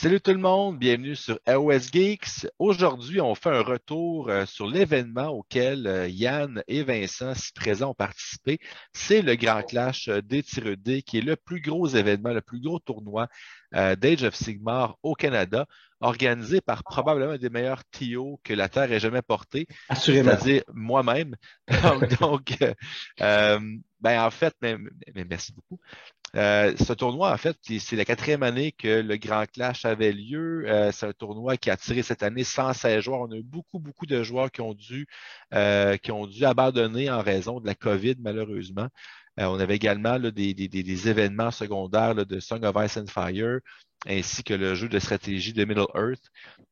Salut tout le monde, bienvenue sur AOS Geeks. Aujourd'hui, on fait un retour sur l'événement auquel Yann et Vincent, si présents, ont participé. C'est le Grand Clash des Tireux-Dés, qui est le plus gros événement, le plus gros tournoi d'Age of Sigmar au Canada, organisé par probablement un des meilleurs TO que la Terre ait jamais porté, Assurément. c'est-à-dire moi-même. Donc, en fait, mais merci beaucoup. Ce tournoi, en fait, c'est la quatrième année que le Grand Clash avait lieu. C'est un tournoi qui a attiré cette année 116 joueurs. On a eu beaucoup de joueurs qui ont dû abandonner en raison de la COVID, malheureusement. On avait également là, des événements secondaires là, de Song of Ice and Fire, ainsi que le jeu de stratégie de Middle-earth.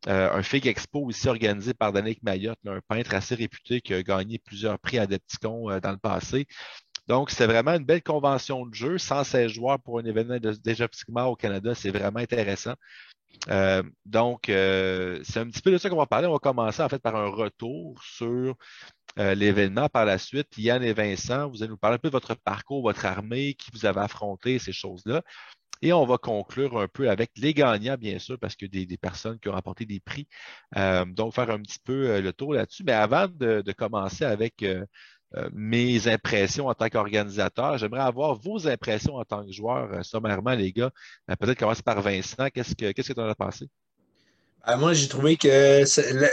Un Fig Expo aussi organisé par Danick Mayotte, là, un peintre assez réputé qui a gagné plusieurs prix à Adepticon dans le passé. Donc, c'est vraiment une belle convention de jeu. 116 joueurs pour un événement déjà psychiquement au Canada, c'est vraiment intéressant. Donc, c'est un petit peu de ça qu'on va parler. On va commencer en fait par un retour sur l'événement. Par la suite, Yann et Vincent, vous allez nous parler un peu de votre parcours, votre armée, qui vous avez affronté, ces choses-là. Et on va conclure un peu avec les gagnants, bien sûr, parce que des personnes qui ont remporté des prix. Donc, faire un petit peu le tour là-dessus. Mais avant de commencer avec mes impressions en tant qu'organisateur, j'aimerais avoir vos impressions en tant que joueur, sommairement, les gars. Peut-être commencer par Vincent. Qu'est-ce que tu en as pensé? Moi, j'ai trouvé que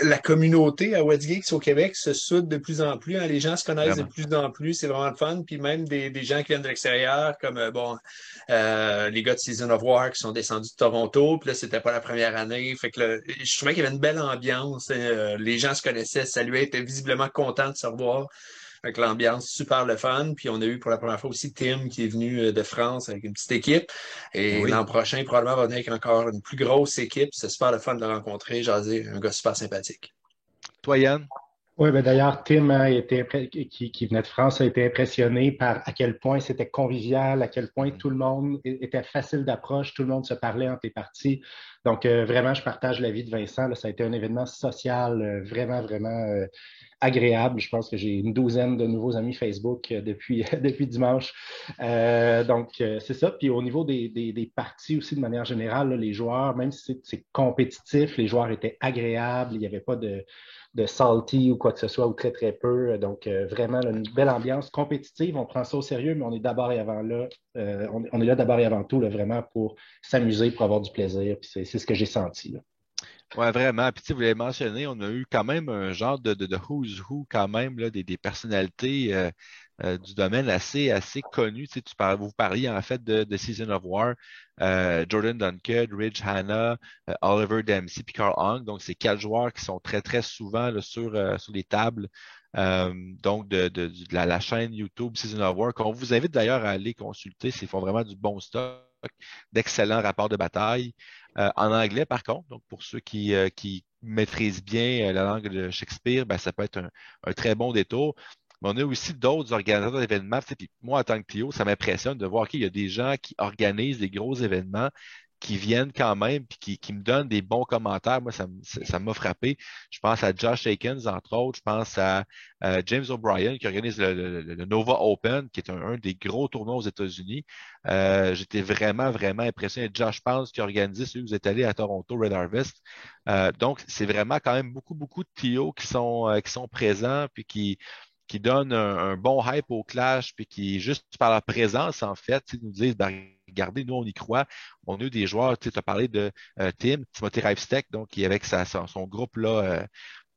la communauté à Westgate au Québec se soude de plus en plus, hein. Les gens se connaissent de Vraiment. plus en plus. C'est vraiment le fun. Puis même des gens qui viennent de l'extérieur, comme les gars de Season of War qui sont descendus de Toronto. Puis là, c'était pas la première année. Fait que là, je trouvais qu'il y avait une belle ambiance. Les gens se connaissaient, saluaient, étaient visiblement contents de se revoir. Avec l'ambiance super le fun. Puis on a eu pour la première fois aussi Tim qui est venu de France avec une petite équipe. Ben Et oui. l'an prochain, probablement, va venir avec encore une plus grosse équipe. C'est super le fun de le rencontrer. Jaser, un gars super sympathique. Toi, Yann? Oui, ben d'ailleurs, Tim qui venait de France a été impressionné par à quel point c'était convivial, à quel point tout le monde était facile d'approche, tout le monde se parlait entre les parties. Donc, vraiment, je partage l'avis de Vincent. Là, ça a été un événement social vraiment agréable. Je pense que j'ai une douzaine de nouveaux amis Facebook depuis, depuis dimanche. Donc, c'est ça. Puis au niveau des parties aussi, de manière générale, là, les joueurs, même si c'est compétitif, les joueurs étaient agréables. Il n'y avait pas de salty ou quoi que ce soit, ou très peu. Donc, vraiment, là, une belle ambiance compétitive. On prend ça au sérieux, mais on est d'abord et avant là. On est là d'abord et avant tout, là, vraiment pour s'amuser, pour avoir du plaisir. Puis c'est ce que j'ai senti, là. Ouais, vraiment. Puis, tu sais, vous l'avez mentionné, on a eu quand même un genre de who's who, quand même, là, des personnalités du domaine assez connues. Tu sais, vous parliez en fait de Season of War, Jordan Duncad, Ridge Hanna, Oliver Dempsey, puis Carl Hong. Donc, c'est quatre joueurs qui sont très souvent là, sur les tables. Donc, de la chaîne YouTube Season of War, qu'on vous invite d'ailleurs à aller consulter. Ils font vraiment du bon stock, d'excellents rapports de bataille. En anglais, par contre, donc pour ceux qui maîtrisent bien la langue de Shakespeare, ben, ça peut être un très bon détour. Mais on a aussi d'autres organisateurs d'événements. Tu sais, puis moi, en tant que Théo, ça m'impressionne de voir qu'il y a des gens qui organisent des gros événements, qui viennent quand même, puis qui me donnent des bons commentaires. Moi, ça m'a frappé. Je pense à Josh Akins, entre autres. Je pense à James O'Brien, qui organise le Nova Open, qui est un des gros tournois aux États-Unis. J'étais vraiment impressionné. Josh Pence qui a organisé celui que vous êtes allé à Toronto, Red Harvest. Donc, c'est vraiment quand même beaucoup de TO qui sont présents, puis qui donnent un bon hype au Clash, puis qui, juste par leur présence, en fait, nous disent, ben, regardez, nous, on y croit. On a eu des joueurs, tu as parlé de Tim, Timothy Rivestech, donc, qui est avec son groupe là,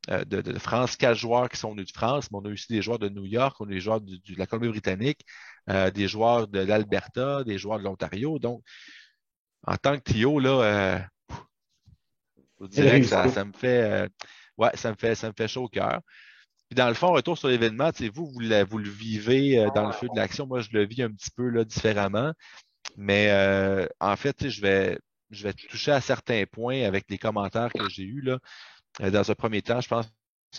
de France, quatre joueurs qui sont venus de France, mais on a aussi des joueurs de New York, on a des joueurs de la Colombie-Britannique, des joueurs de l'Alberta, des joueurs de l'Ontario. Donc, en tant que Tio, là, je vous Belle dirais que ça, réussite. ça me fait, ouais, ça me fait chaud au cœur. Puis dans le fond, retour sur l'événement, tu sais, vous le vivez dans le feu de l'action. Moi, je le vis un petit peu là, différemment. Mais en fait, tu sais, je vais toucher à certains points avec les commentaires que j'ai eus là. Dans un premier temps, je pense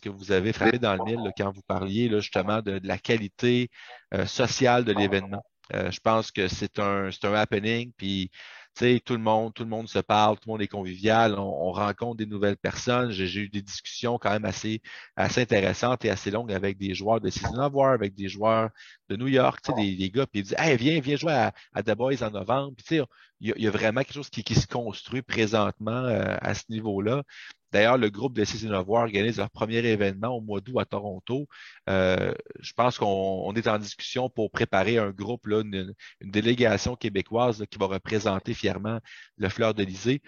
que vous avez frappé dans le mille là, quand vous parliez là, justement de la qualité sociale de l'événement. Je pense que c'est un happening, puis sais, tout le monde se parle, tout le monde est convivial, on rencontre des nouvelles personnes. J'ai eu des discussions quand même assez intéressantes et assez longues avec des joueurs de Season of War, avec des joueurs de New York, tu sais, des gars, puis ils disent, hey, viens jouer à The Boys en novembre. Puis, tu sais, il y a vraiment quelque chose qui se construit présentement à ce niveau-là. D'ailleurs, le groupe de Season of War organise leur premier événement au mois d'août à Toronto. Je pense qu'on est en discussion pour préparer un groupe, là, une délégation québécoise là, qui va représenter fièrement le Fleur de Lysée.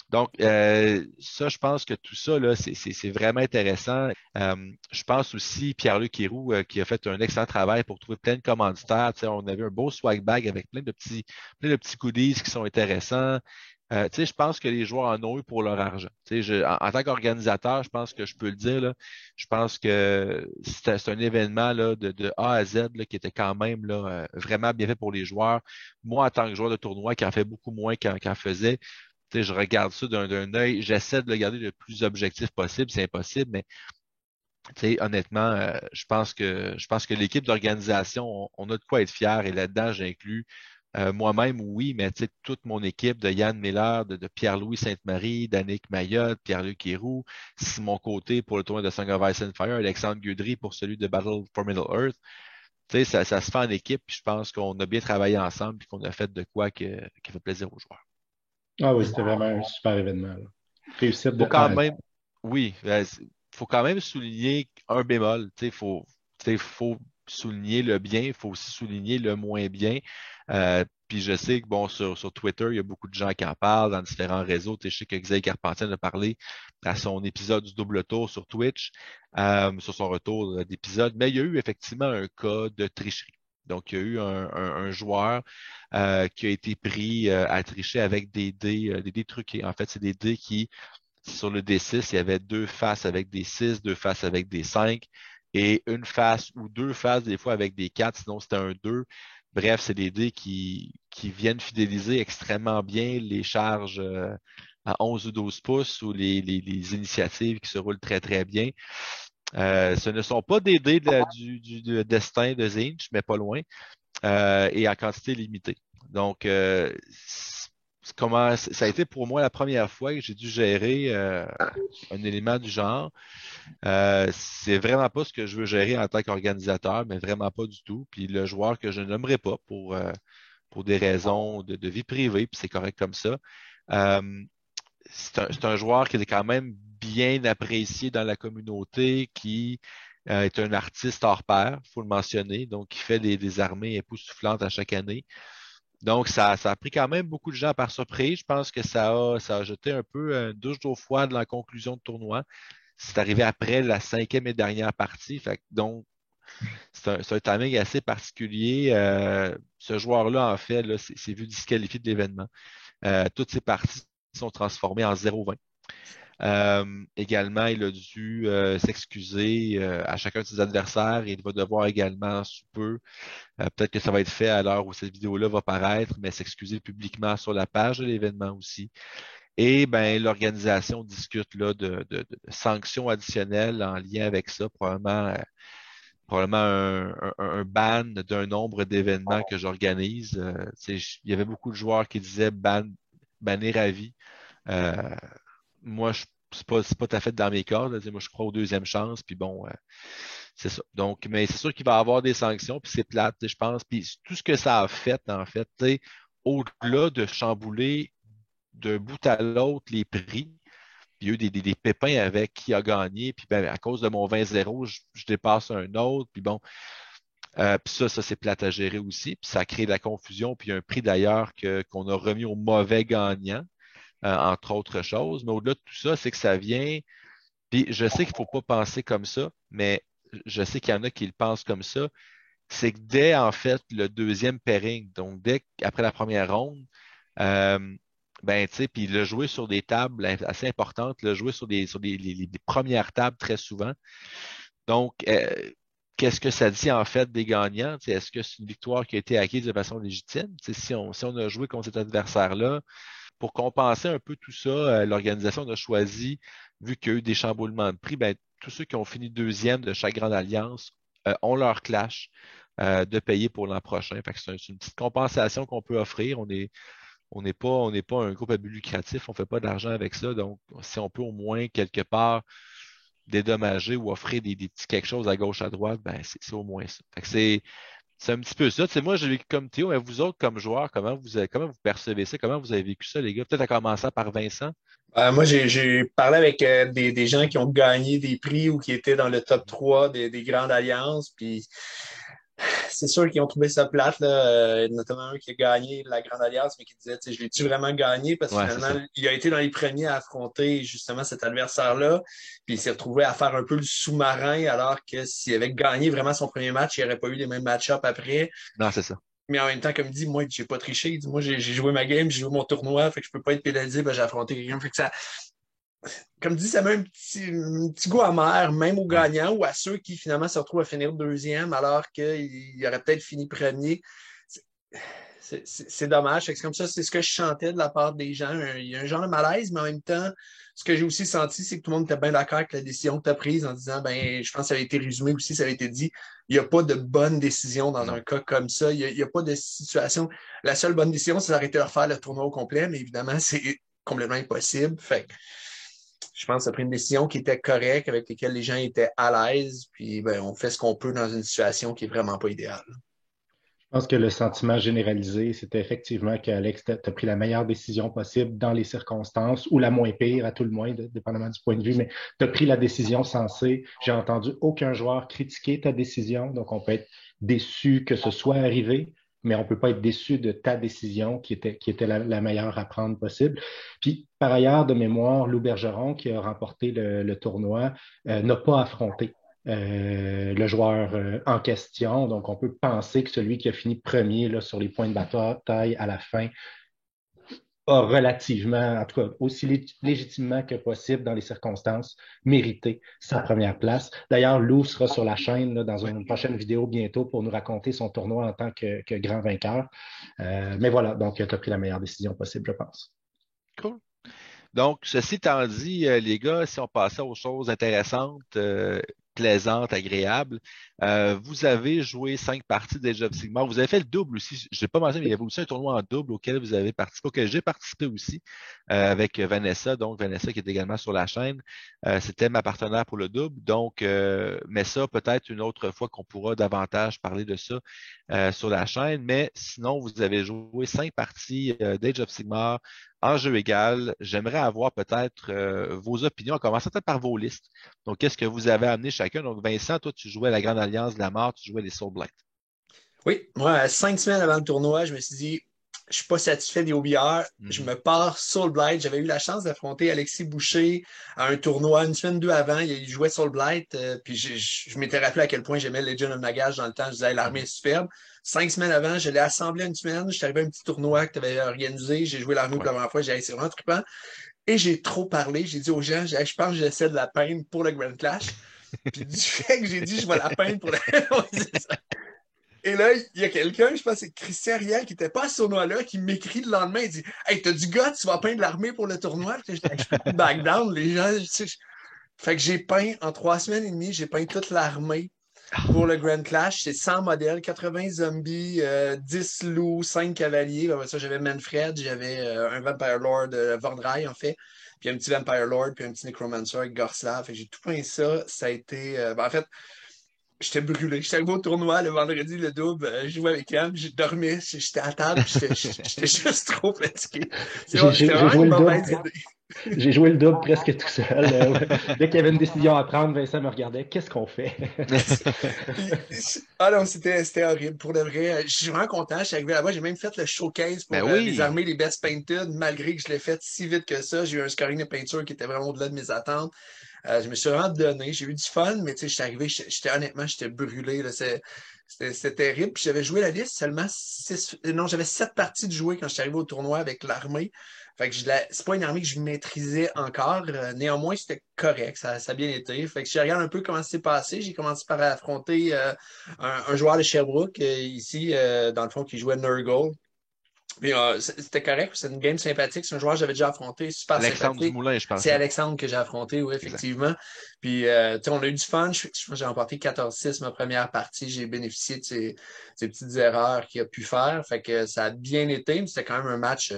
Donc, ça, je pense que tout ça, là, c'est vraiment intéressant. Je pense aussi Pierre-Luc Héroux qui a fait un excellent travail pour trouver plein de commanditaires. Tu sais, on avait un beau swag bag avec plein de petits goodies qui sont intéressants. Tu sais, je pense que les joueurs en ont eu pour leur argent. Tu sais, en tant qu'organisateur, je pense que je peux le dire, là, je pense que c'est un événement là, de A à Z là, qui était quand même là, vraiment bien fait pour les joueurs. Moi, en tant que joueur de tournoi qui en fait beaucoup moins qu'en faisait, tu sais, je regarde ça d'un œil, j'essaie de le garder le plus objectif possible, c'est impossible, mais tu sais, honnêtement, je pense que l'équipe d'organisation, on a de quoi être fier et là-dedans, j'inclus moi-même, oui, mais tu sais, toute mon équipe de Yann Miller, de Pierre-Louis Sainte-Marie, d'Annick Mayotte, Pierre-Luc Héroux, mon côté pour le tournoi de Song of Ice and Fire, Alexandre Guedry pour celui de Battle for Middle-earth. Tu sais, ça se fait en équipe, puis je pense qu'on a bien travaillé ensemble, puis qu'on a fait de quoi qui fait plaisir aux joueurs. Ah oui, c'était vraiment un super événement, là. Réussite de Faut A quand à Z. même, oui, faut quand même souligner un bémol. Tu sais, faut souligner le bien, il faut aussi souligner le moins bien. Puis je sais que bon, sur Twitter, il y a beaucoup de gens qui en parlent dans différents réseaux. Tu sais, je sais que Xavier Carpentier en a parlé à son épisode du double tour sur Twitch, sur son retour d'épisode. Mais il y a eu effectivement un cas de tricherie. Donc, il y a eu un joueur qui a été pris à tricher avec des dés truqués. En fait, c'est des dés qui sur le D6, il y avait deux faces avec des 6, deux faces avec des 5 et une face ou deux faces des fois avec des 4, sinon c'était un 2. Bref, c'est des dés qui viennent fidéliser extrêmement bien les charges à 11 ou 12 pouces ou les initiatives qui se roulent très, très bien. Ce ne sont pas des dés du destin de Zinch, mais pas loin, et en quantité limitée. Donc, comment ça a été pour moi la première fois que j'ai dû gérer un élément du genre. C'est vraiment pas ce que je veux gérer en tant qu'organisateur, mais vraiment pas du tout. Puis le joueur que je ne nommerai pas pour des raisons de vie privée, puis c'est correct comme ça. Euh, c'est un joueur qui est quand même bien apprécié dans la communauté, qui est un artiste hors pair, il faut le mentionner, donc qui fait des armées époustouflantes à chaque année. Donc, ça a pris quand même beaucoup de gens par surprise. Je pense que ça a jeté un peu une douche d'eau froide dans la conclusion de tournoi. C'est arrivé après la cinquième et dernière partie. Fait que donc, c'est un timing assez particulier. Ce joueur-là, en fait, là, s'est vu disqualifié de l'événement. Toutes ses parties sont transformées en 0-20. Également, il a dû s'excuser à chacun de ses adversaires et il va devoir également, sous peu, peut-être que ça va être fait à l'heure où cette vidéo-là va paraître, mais s'excuser publiquement sur la page de l'événement aussi. Et ben, l'organisation discute là, de sanctions additionnelles en lien avec ça, probablement un ban d'un nombre d'événements que j'organise. Il y avait beaucoup de joueurs qui disaient bannir à vie. Euh, moi, c'est pas tout à fait dans mes cordes. Là. Moi, je crois aux deuxième chances. Puis bon, c'est ça. Donc, mais c'est sûr qu'il va y avoir des sanctions, puis c'est plate, je pense. Puis tout ce que ça a fait, en fait, au-delà de chambouler d'un bout à l'autre les prix, puis il y a eu des pépins avec qui a gagné, puis ben, à cause de mon 20-0, je dépasse un autre, puis bon, puis ça c'est plate à gérer aussi, puis ça crée de la confusion, puis il y a un prix d'ailleurs qu'on a remis au mauvais gagnant, entre autres choses. Mais au-delà de tout ça, c'est que ça vient, puis je sais qu'il ne faut pas penser comme ça, mais je sais qu'il y en a qui le pensent comme ça, c'est que dès en fait le deuxième pairing, donc dès après la première ronde, euh, ben, tu sais, puis le jouer sur des tables assez importantes, le jouer sur les premières tables très souvent. Donc, qu'est-ce que ça dit en fait des gagnants? Tu sais, est-ce que c'est une victoire qui a été acquise de façon légitime? Tu sais, si on a joué contre cet adversaire-là, pour compenser un peu tout ça, l'organisation a choisi, vu qu'il y a eu des chamboulements de prix, ben, tous ceux qui ont fini deuxième de chaque grande alliance ont leur clash de payer pour l'an prochain. Fait que c'est une petite compensation qu'on peut offrir. on n'est pas un groupe à but lucratif, on ne fait pas d'argent avec ça. Donc, si on peut au moins quelque part dédommager ou offrir des petits quelque chose à gauche, à droite, ben c'est au moins ça. Fait que c'est un petit peu ça. Tu sais, moi, j'ai vécu comme Théo, mais vous autres, comme joueurs, comment vous percevez ça? Comment vous avez vécu ça, les gars? Peut-être à commencer par Vincent. Moi, j'ai parlé avec des gens qui ont gagné des prix ou qui étaient dans le top 3 des grandes alliances. Puis c'est sûr qu'ils ont trouvé ça plate, là, notamment un qui a gagné la Grande Alliance, mais qui disait, tu sais, je l'ai-tu vraiment gagné? Parce que Ouais, c'est finalement, ça. il a été dans les premiers à affronter justement cet adversaire-là, puis il s'est retrouvé à faire un peu le sous-marin, alors que s'il avait gagné vraiment son premier match, il n'aurait pas eu les mêmes match-ups après. Non, c'est ça. Mais en même temps, comme il dit, moi, j'ai pas triché. Il dit, moi, j'ai joué ma game, j'ai joué mon tournoi, fait que je peux pas être pénalisé, ben, j'ai affronté quelqu'un. Fait que ça, comme dit, ça met un petit goût amer, même aux Ouais. gagnants ou à ceux qui finalement se retrouvent à finir deuxième alors qu'ils auraient peut-être fini premier. C'est dommage. C'est comme ça, c'est ce que je chantais de la part des gens. Il y a un genre de malaise, mais en même temps, ce que j'ai aussi senti, c'est que tout le monde était bien d'accord avec la décision que tu as prise en disant, ben, je pense que ça avait été résumé aussi, ça avait été dit, il n'y a pas de bonne décision dans Non. un cas comme ça. Il n'y a pas de situation. La seule bonne décision, c'est d'arrêter de refaire le tournoi au complet, mais évidemment, c'est complètement impossible. Fait que je pense que ça a pris une décision qui était correcte, avec laquelle les gens étaient à l'aise, puis ben, on fait ce qu'on peut dans une situation qui est vraiment pas idéale. Je pense que le sentiment généralisé, c'était effectivement qu'Alex, tu as pris la meilleure décision possible dans les circonstances, ou la moins pire, à tout le moins, dépendamment du point de vue, mais tu as pris la décision sensée. J'ai entendu aucun joueur critiquer ta décision, donc on peut être déçu que ce soit arrivé, mais on ne peut pas être déçu de ta décision qui était la meilleure à prendre possible. Puis, par ailleurs, de mémoire, Lou Bergeron, qui a remporté le tournoi, n'a pas affronté le joueur en question. Donc, on peut penser que celui qui a fini premier là, sur les points de bataille à la fin a relativement, en tout cas, aussi légitimement que possible dans les circonstances, mérité sa première place. D'ailleurs, Lou sera sur la chaîne là, dans Ouais. une prochaine vidéo bientôt pour nous raconter son tournoi en tant que grand vainqueur. Mais voilà, donc tu as pris la meilleure décision possible, je pense. Cool. Donc, ceci étant dit, les gars, si on passait aux choses intéressantes, plaisantes, agréables, vous avez joué 5 parties d'Age of Sigmar. Vous avez fait le double aussi. Je n'ai pas mentionné, mais il y avait aussi un tournoi en double auquel vous avez participé, auquel j'ai participé aussi avec Vanessa. Donc, Vanessa qui est également sur la chaîne. C'était ma partenaire pour le double. Donc, mais ça, peut-être une autre fois qu'on pourra davantage parler de ça sur la chaîne. Mais sinon, vous avez joué 5 parties d'Age of Sigmar en jeu égal. J'aimerais avoir peut-être vos opinions, en commençant peut-être par vos listes. Donc, qu'est-ce que vous avez amené chacun? Donc, Vincent, toi, tu jouais à la Grande Alliance de la Mort, tu jouais les Soul Blight. Oui, moi, 5 semaines avant le tournoi, je me suis dit, je suis pas satisfait des OBR. Je Mhm. me pars Soul Blight. J'avais eu la chance d'affronter Alexis Boucher à un tournoi une semaine, deux avant. Il jouait Soul Blight. Puis je m'étais rappelé à quel point j'aimais Legend of Nagash dans le temps. Je disais, hey, l'armée est Mhm. superbe. 5 semaines avant, je l'ai assemblé une semaine. Je suis arrivé à un petit tournoi que tu avais organisé. J'ai joué l'armée pour Ouais. la première fois. J'ai dit, hey, c'est vraiment trippant. Et j'ai trop parlé. J'ai dit aux gens, hey, je pense que j'essaie de la peindre pour le Grand Clash. Puis du fait que j'ai dit, je vais la peindre pour le. Et là, il y a quelqu'un, je pense que c'est Christian Riel, qui n'était pas à ce tournoi-là, qui m'écrit le lendemain. Il dit, hey, t'as du gars, tu vas peindre l'armée pour le tournoi? Puis j'étais, hey, je peux plus back down, les gens. Fait que j'ai peint, en 3 semaines et demie, j'ai peint toute l'armée pour le Grand Clash. C'est 100 modèles, 80 zombies, 10 loups, 5 cavaliers. Après ça, j'avais Manfred, j'avais un Vampire Lord, Vordrai, en fait. Puis un petit Vampire Lord, puis un petit Necromancer avec Gorslav. Fait que j'ai tout peint ça. Ça a été. En fait, j'étais brûlé. J'étais arrivé au tournoi le vendredi, le double. Je jouais avec Cam, j'ai dormi, j'étais à table, puis j'étais juste trop fatigué. C'était J'ai vraiment joué une le double. mauvaise idée. J'ai joué le double presque tout seul. Dès qu'il y avait une décision à prendre, Vincent me regardait. Qu'est-ce qu'on fait? Puis, ah non, c'était horrible. Pour de vrai, je suis vraiment content. Je suis arrivé là-bas. J'ai même fait le showcase Ben pour les oui. armées, les Best Painted, malgré que je l'ai fait si vite que ça. J'ai eu un scoring de peinture qui était vraiment au-delà de mes attentes. Je me suis vraiment donné. J'ai eu du fun, mais tu sais, je suis arrivé, honnêtement, j'étais brûlé. Là. C'était terrible. Puis j'avais joué la liste seulement 6. Non, j'avais 7 parties de jouer quand je suis arrivé au tournoi avec l'armée. Fait que c'est pas une armée que je maîtrisais encore. Néanmoins, c'était correct. Ça a bien été. Fait que je regarde un peu comment c'est passé. J'ai commencé par affronter un joueur de Sherbrooke ici, dans le fond, qui jouait Nurgle. Mais c'était correct, c'est une game sympathique. C'est un joueur que j'avais déjà affronté, super Alexandre sympathique. Dumoulin, je C'est pense. Hein. Alexandre que j'ai affronté, oui, Exact. effectivement. Puis, on a eu du fun. J'ai remporté 14-6 ma première partie. J'ai bénéficié de ces petites erreurs qu'il a pu faire. Fait que ça a bien été, mais c'était quand même un match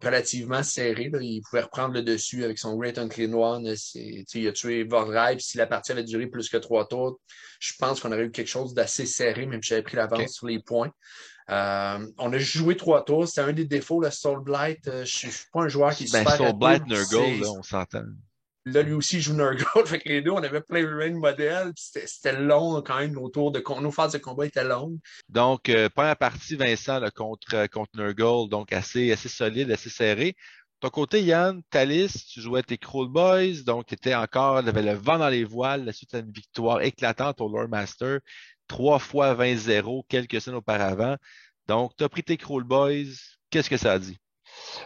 relativement serré. Là. Il pouvait reprendre le dessus avec son Great Unclean One. Il a tué Vordry. Puis si la partie avait duré plus que 3 tours, je pense qu'on aurait eu quelque chose d'assez serré, même si j'avais pris l'avance OK. sur les points. On a joué 3 tours. C'est un des défauts, le Soul Blight. Je suis pas un joueur qui est Ben, super sur rapide. Blight Nurgle, là, on s'entend. Là, lui aussi, il joue Nurgle. Fait que les deux, on avait plein de rain modèles. C'était long quand même. Nos phases de combat étaient longues. Donc, première partie, Vincent, là, contre Nurgle, donc assez solide, assez serré. De ton côté, Yann, Thalys, tu jouais tes Cruel Boys, donc tu étais encore, tu avais le vent dans les voiles, la suite à une victoire éclatante au Lore Master, 3 fois 20-0 quelques semaines auparavant. Donc, tu as pris tes Cruel Boys, qu'est-ce que ça a dit?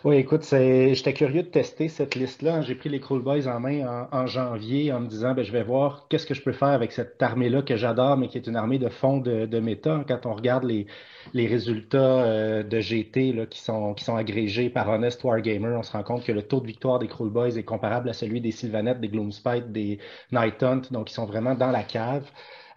Oui, écoute, j'étais curieux de tester cette liste-là. J'ai pris les Cool Boys en main en janvier en me disant, ben, je vais voir qu'est-ce que je peux faire avec cette armée-là que j'adore, mais qui est une armée de fond de méta. Quand on regarde les résultats de GT là, qui sont agrégés par Honest Wargamer, on se rend compte que le taux de victoire des Cool Boys est comparable à celui des Sylvanettes, des Gloomspite, des Night Hunt. Donc, ils sont vraiment dans la cave.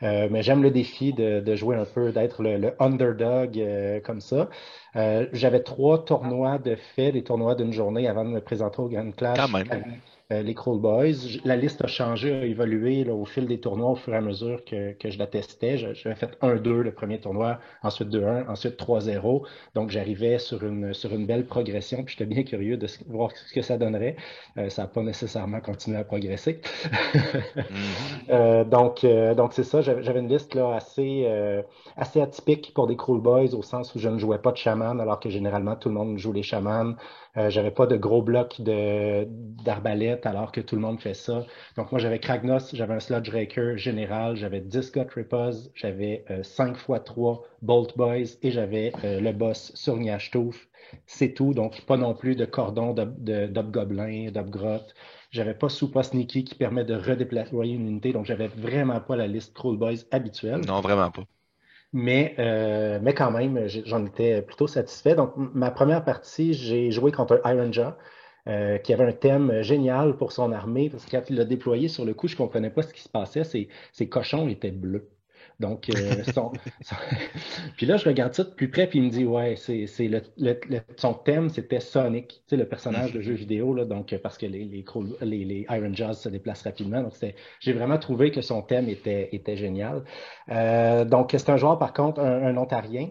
Mais j'aime le défi de jouer un peu, d'être le underdog comme ça. J'avais 3 tournois de fait, des tournois d'une journée avant de me présenter au Grand Quand Clash même. avec les Cruel Boys. La liste a changé, a évolué là, au fil des tournois, au fur et à mesure que je la testais. J'avais fait 1-2 le premier tournoi, ensuite 2-1, ensuite 3-0. Donc j'arrivais sur une belle progression, puis j'étais bien curieux de voir ce que ça donnerait. Ça n'a pas nécessairement continué à progresser. Mhm. Donc c'est ça, j'avais une liste là, assez atypique pour des Cruel Boys au sens où je ne jouais pas de chaman alors que généralement tout le monde joue les chamans. J'avais pas de gros blocs d'arbalète alors que tout le monde fait ça. Donc moi j'avais Kragnos, j'avais un Sludge Raker général, j'avais 10 Gut Rippers, j'avais 5x3 Bolt Boys et j'avais le boss sur Nyashtouf. C'est tout, donc pas non plus de cordon d'Hobgoblin, d'Hobgrotte. J'avais pas Super Sneaky qui permet de redéployer une unité, donc j'avais vraiment pas la liste Cruel Boys habituelle. Non, vraiment pas. Mais quand même, j'en étais plutôt satisfait. Donc, ma première partie, j'ai joué contre un Iron Jaw qui avait un thème génial pour son armée, parce que quand il l'a déployé sur le coup, je comprenais pas ce qui se passait. Ses cochons étaient bleus. Donc, puis là, je regarde ça de plus près, puis il me dit, ouais, son thème, c'était Sonic, tu sais, le personnage de jeu Mhm. vidéo, là, donc, parce que les Iron Jaws se déplacent rapidement. Donc, j'ai vraiment trouvé que son thème était génial. Donc, c'est un joueur, par contre, un Ontarien,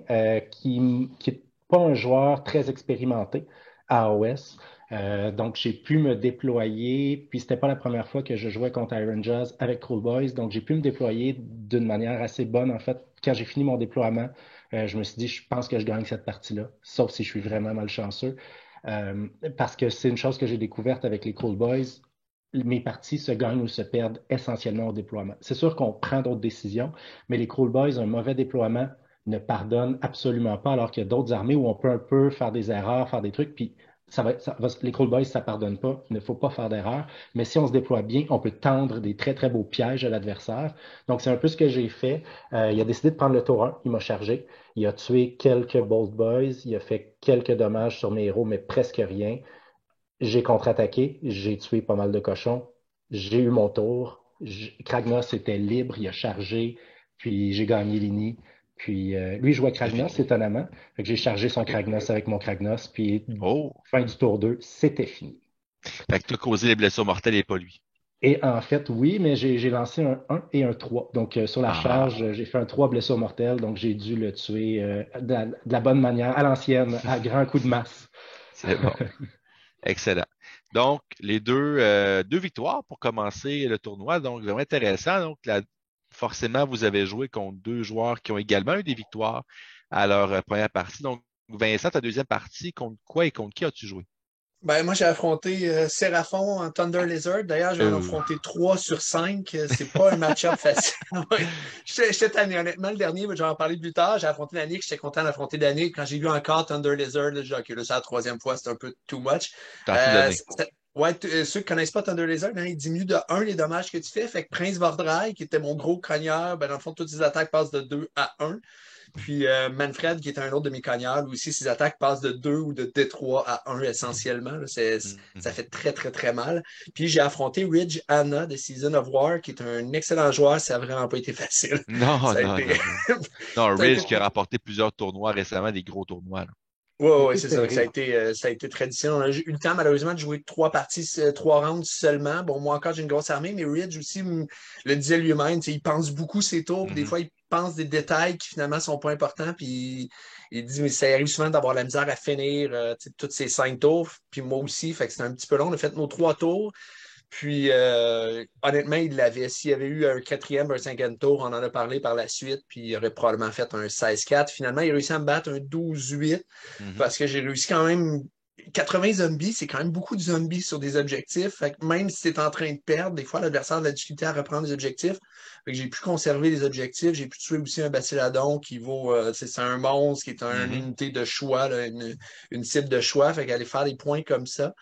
qui est pas un joueur très expérimenté à AOS. Donc, j'ai pu me déployer, puis c'était pas la première fois que je jouais contre Iron Jaws avec Cruel Boys, donc j'ai pu me déployer d'une manière assez bonne. En fait, quand j'ai fini mon déploiement, je me suis dit, je pense que je gagne cette partie-là, sauf si je suis vraiment malchanceux. Euh, Parce que c'est une chose que j'ai découverte avec les Cruel Boys. Mes parties se gagnent ou se perdent essentiellement au déploiement. C'est sûr qu'on prend d'autres décisions, mais les Cruel Boys, un mauvais déploiement ne pardonne absolument pas, alors qu'il y a d'autres armées où on peut un peu faire des erreurs, faire des trucs, puis les Cruel Boys, ça pardonne pas. Il ne faut pas faire d'erreur. Mais si on se déploie bien, on peut tendre des très, très beaux pièges à l'adversaire. Donc, c'est un peu ce que j'ai fait. Il a décidé de prendre le tour 1. Il m'a chargé. Il a tué quelques Bolt Boys. Il a fait quelques dommages sur mes héros, mais presque rien. J'ai contre-attaqué. J'ai tué pas mal de cochons. J'ai eu mon tour. Kragnos était libre. Il a chargé. Puis, j'ai gagné l'ini. Puis lui jouait C'est Kragnos, fini. étonnamment. Fait que j'ai chargé son OK. Kragnos avec mon Kragnos. Puis Oh. fin du tour 2, c'était fini. Fait que tu as causé les blessures mortelles et pas lui. Et en fait, oui, mais j'ai lancé un 1 et un 3. Donc, sur la charge, Ah. j'ai fait un 3 blessures mortelles. Donc, j'ai dû le tuer de la bonne manière, à l'ancienne, à grands coups de masse. C'est bon. Excellent. Donc, les deux victoires pour commencer le tournoi. Donc, vraiment intéressant. Donc, forcément, vous avez joué contre deux joueurs qui ont également eu des victoires à leur première partie. Donc, Vincent, ta deuxième partie, contre quoi et contre qui as-tu joué? Ben, moi, j'ai affronté Séraphon en Thunder Lizard. D'ailleurs, j'ai en Euh, affronté 3 sur 5. C'est pas un match-up facile. Ouais. J'étais tanné. Honnêtement, le dernier, j'en ai parlé plus tard. J'ai affronté Danick. J'étais content d'affronter Danick. Quand j'ai vu encore Thunder Lizard, là, j'ai dit, OK, là, c'est la troisième fois. C'est un peu too much. T'as tout donné. Ouais, ceux qui connaissent pas Thunder Lizard, hein, ils diminuent de 1 les dommages que tu fais. Fait que Prince Vordrai, qui était mon gros crânieur, ben, dans le fond, toutes ses attaques passent de 2 à 1. Puis Manfred, qui est un autre de mes cognards, lui aussi, ses attaques passent de 2 ou de D3 à 1 essentiellement. Là. Ça fait très, très, très mal. Puis j'ai affronté Ridge Anna de Season of War, qui est un excellent joueur. Ça n'a vraiment pas été facile. Non, Ça a non, été... non, non. Non, ça a été... Ridge qui a remporté plusieurs tournois récemment, des gros tournois. Oui, c'est ça. Ça a été très difficile. On a eu le temps, malheureusement, de jouer 3 parties, 3 rounds seulement. Bon, moi encore, j'ai une grosse armée, mais Ridge aussi le disait lui-même. Il pense beaucoup ses tours, puis des fois, il pense des détails qui finalement sont pas importants. Puis il dit, mais ça arrive souvent d'avoir la misère à finir toutes ces 5 tours. Puis moi aussi, fait que c'était un petit peu long. On a fait nos 3 tours. Puis, honnêtement, il l'avait. S'il y avait eu un 4e, un 5e tour, on en a parlé par la suite, puis il aurait probablement fait un 16-4. Finalement, il a réussi à me battre un 12-8 parce que j'ai réussi quand même. 80 zombies, c'est quand même beaucoup de zombies sur des objectifs. Fait que même si tu es en train de perdre, des fois, l'adversaire a de la difficulté à reprendre les objectifs. Fait que j'ai pu conserver les objectifs. J'ai pu tuer aussi un bastiladon qui vaut. C'est un monstre qui est une unité de choix, là, une cible de choix. Fait qu'aller faire des points comme ça.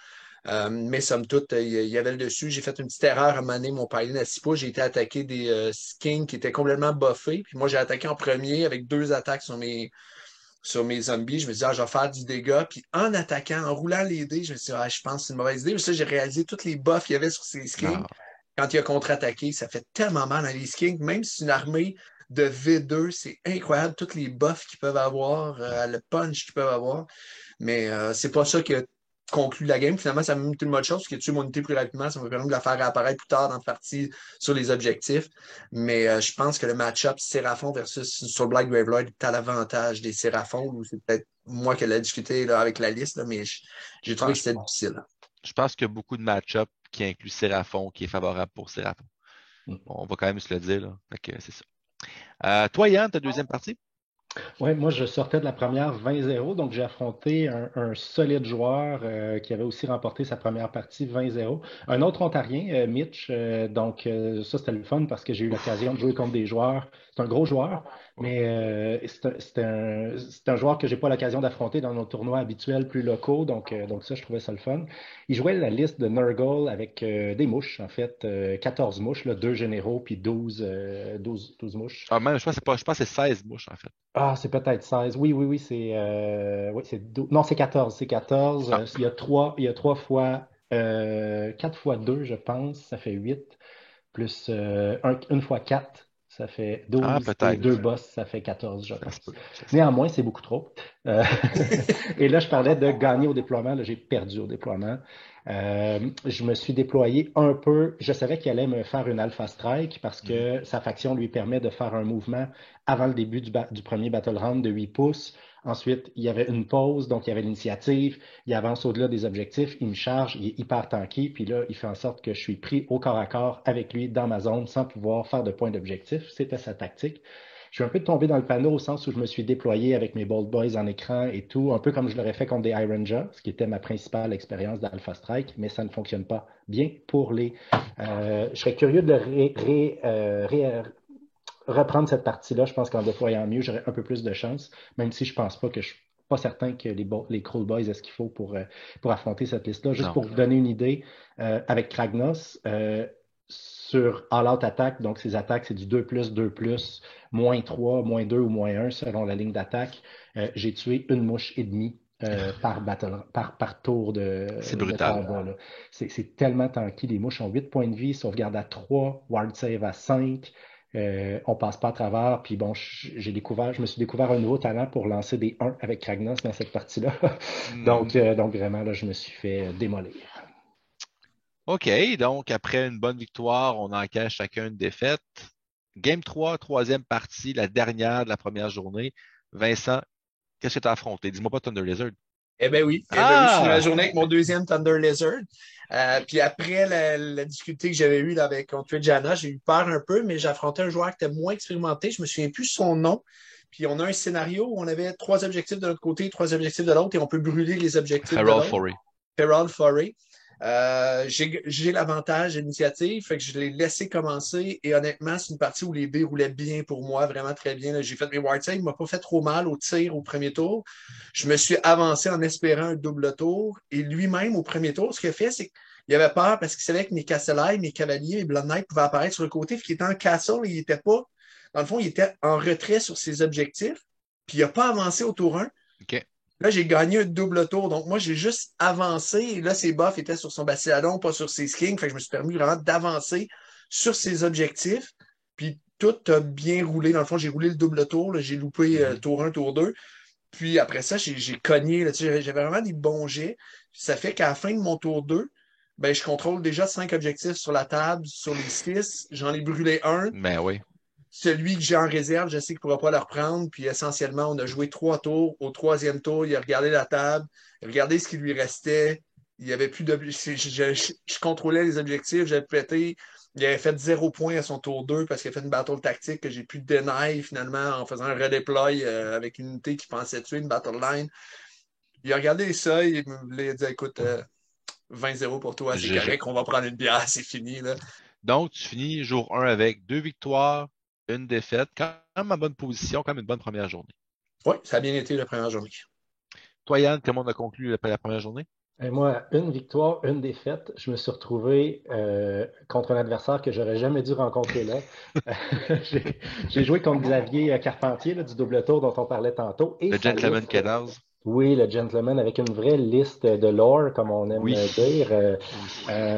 Mais somme toute, il y avait le dessus. J'ai fait une petite erreur à maner mon paladin à 6 pouces. J'ai été attaqué des skins qui étaient complètement buffés. Puis moi, j'ai attaqué en premier avec 2 attaques sur mes zombies. Je me suis dit, je vais faire du dégât. Puis en attaquant, en roulant les dés, je me suis dit, je pense que c'est une mauvaise idée. Puis ça, j'ai réalisé tous les buffs qu'il y avait sur ces skins. Quand il a contre-attaqué, ça fait tellement mal dans les skins. Même si c'est une armée de V2, c'est incroyable, tous les buffs qu'ils peuvent avoir, le punch qu'ils peuvent avoir. Mais c'est pas ça qui a conclu la game. Finalement, ça m'a mis une mode chose, parce que tuer mon unité plus rapidement, ça m'a permis de la faire réapparaître plus tard dans la partie sur les objectifs. Mais je pense que le match-up Séraphon versus sur Black Gravelord est à l'avantage des Séraphons, ou c'est peut-être moi qui l'ai discuté là, avec la liste, là, mais j'ai trouvé que c'était difficile. Je pense qu'il y a beaucoup de match-up qui incluent Séraphon, qui est favorable pour Séraphon. On va quand même se le dire, là. Fait que c'est ça. Toi, Yann, ta deuxième partie? Oui, moi, je sortais de la première 20-0, donc j'ai affronté un solide joueur qui avait aussi remporté sa première partie 20-0. Un autre Ontarien, Mitch, donc ça, c'était le fun parce que j'ai eu l'occasion de jouer contre des joueurs. C'est un gros joueur, mais c'est un joueur que j'ai pas l'occasion d'affronter dans nos tournois habituels plus locaux, donc ça, je trouvais ça le fun. Il jouait la liste de Nurgle avec des mouches, en fait, 14 mouches, là, 2 généraux, puis 12 mouches. Ah, même, je pense que c'est 16 mouches, en fait. Ah, c'est peut-être 16. Oui, c'est 12. Non, c'est 14. C'est 14. Il y a 3 fois 4 fois 2, je pense, ça fait 8. Plus une fois 4, ça fait 12. Ah, Et peut-être. 2 boss, ça fait 14, je pense. Ça Néanmoins, c'est beaucoup trop. Et là, je parlais de gagner au déploiement. Là, j'ai perdu au déploiement. Je me suis déployé un peu. Je savais qu'il allait me faire une Alpha Strike parce que sa faction lui permet de faire un mouvement avant le début du premier Battle Round de 8 pouces. Ensuite, il y avait une pause, donc il y avait l'initiative. Il avance au-delà des objectifs, il me charge, il est hyper tanky. Puis là, il fait en sorte que je suis pris au corps à corps avec lui dans ma zone sans pouvoir faire de point d'objectif. C'était sa tactique. Je suis un peu tombé dans le panneau au sens où je me suis déployé avec mes Bold Boys en écran et tout, un peu comme je l'aurais fait contre des Iron Jaw, ce qui était ma principale expérience d'Alpha Strike, mais ça ne fonctionne pas bien pour les... je serais curieux de reprendre cette partie-là. Je pense qu'en déployant mieux, j'aurais un peu plus de chance, même si je pense pas que je suis pas certain que les Cruel Boys aient ce qu'il faut pour affronter cette liste-là. Juste pour vous donner une idée, avec Kragnos, sur All-Out Attack, donc ces attaques, c'est du 2+, 2+, -3, -2 ou -1 selon la ligne d'attaque. J'ai tué une mouche et demie par tour de C'est brutal. combat. C'est tellement tanky. Les mouches ont 8 points de vie, sauvegarde à 3, ward save à 5. On passe pas à travers. Puis bon, je me suis découvert un nouveau talent pour lancer des 1 avec Kragnos dans cette partie-là. Donc vraiment, là, je me suis fait démolir. OK, donc après une bonne victoire, on encaisse chacun une défaite. Game 3, troisième partie, la dernière de la première journée. Vincent, qu'est-ce que tu as affronté? Dis-moi pas Thunder Lizard. Eh bien oui, je suis dans la journée avec mon deuxième Thunder Lizard. Puis après la difficulté que j'avais eue contre Jana, j'ai eu peur un peu, mais j'ai affronté un joueur qui était moins expérimenté. Je me souviens plus son nom. Puis on a un scénario où on avait 3 objectifs de l'autre côté, 3 objectifs de l'autre, et on peut brûler les objectifs de l'autre. Feral Foray. J'ai l'avantage d'initiative, fait que je l'ai laissé commencer et honnêtement, c'est une partie où les dés roulaient bien pour moi, vraiment très bien. J'ai fait mes ward saves, il m'a pas fait trop mal au tir au premier tour. Je me suis avancé en espérant un double tour et lui-même au premier tour, ce qu'il a fait, c'est qu'il avait peur parce qu'il savait que mes Castle mes Cavaliers, mes Blood Knights pouvaient apparaître sur le côté, fait qu'il était en castle et il était pas, dans le fond, il était en retrait sur ses objectifs. puis il n'a pas avancé au tour 1. OK. Là, j'ai gagné un double tour. Donc, moi, j'ai juste avancé. Et là, ses buffs étaient sur son bastiladon, pas sur ses skins. Fait que je me suis permis vraiment d'avancer sur ses objectifs. Puis, tout a bien roulé. Dans le fond, j'ai roulé le double tour. Là. J'ai loupé tour 1, tour 2. Puis, après ça, j'ai cogné. Là. Tu sais, j'avais vraiment des bons jets. Ça fait qu'à la fin de mon tour 2, ben, je contrôle déjà 5 objectifs sur la table. Sur les 6, j'en ai brûlé un. Ben oui. Celui que j'ai en réserve, je sais qu'il ne pourra pas le reprendre. Puis essentiellement, on a joué 3 tours. Au troisième tour, il a regardé la table, il a regardé ce qui lui restait. Il y avait plus d'objectifs. Je contrôlais les objectifs, j'avais pété. Il avait fait 0 points à son tour 2 parce qu'il a fait une battle tactique que j'ai pu deny finalement en faisant un redeploy avec une unité qui pensait tuer une battle line. Il a regardé ça, il a dit écoute, 20-0 pour toi, c'est correct, on va prendre une bière, c'est fini. Là. Donc, tu finis jour 1 avec 2 victoires, une défaite, quand même en bonne position, quand même une bonne première journée. Oui, ça a bien été la première journée. Toi, Yann, comment on a conclu après la première journée? Et moi, une victoire, une défaite. Je me suis retrouvé contre un adversaire que j'aurais jamais dû rencontrer là. J'ai joué contre Xavier Carpentier là, du double tour dont on parlait tantôt. Et Le Gentleman Cadence. Oui, le gentleman avec une vraie liste de lore, comme on aime dire.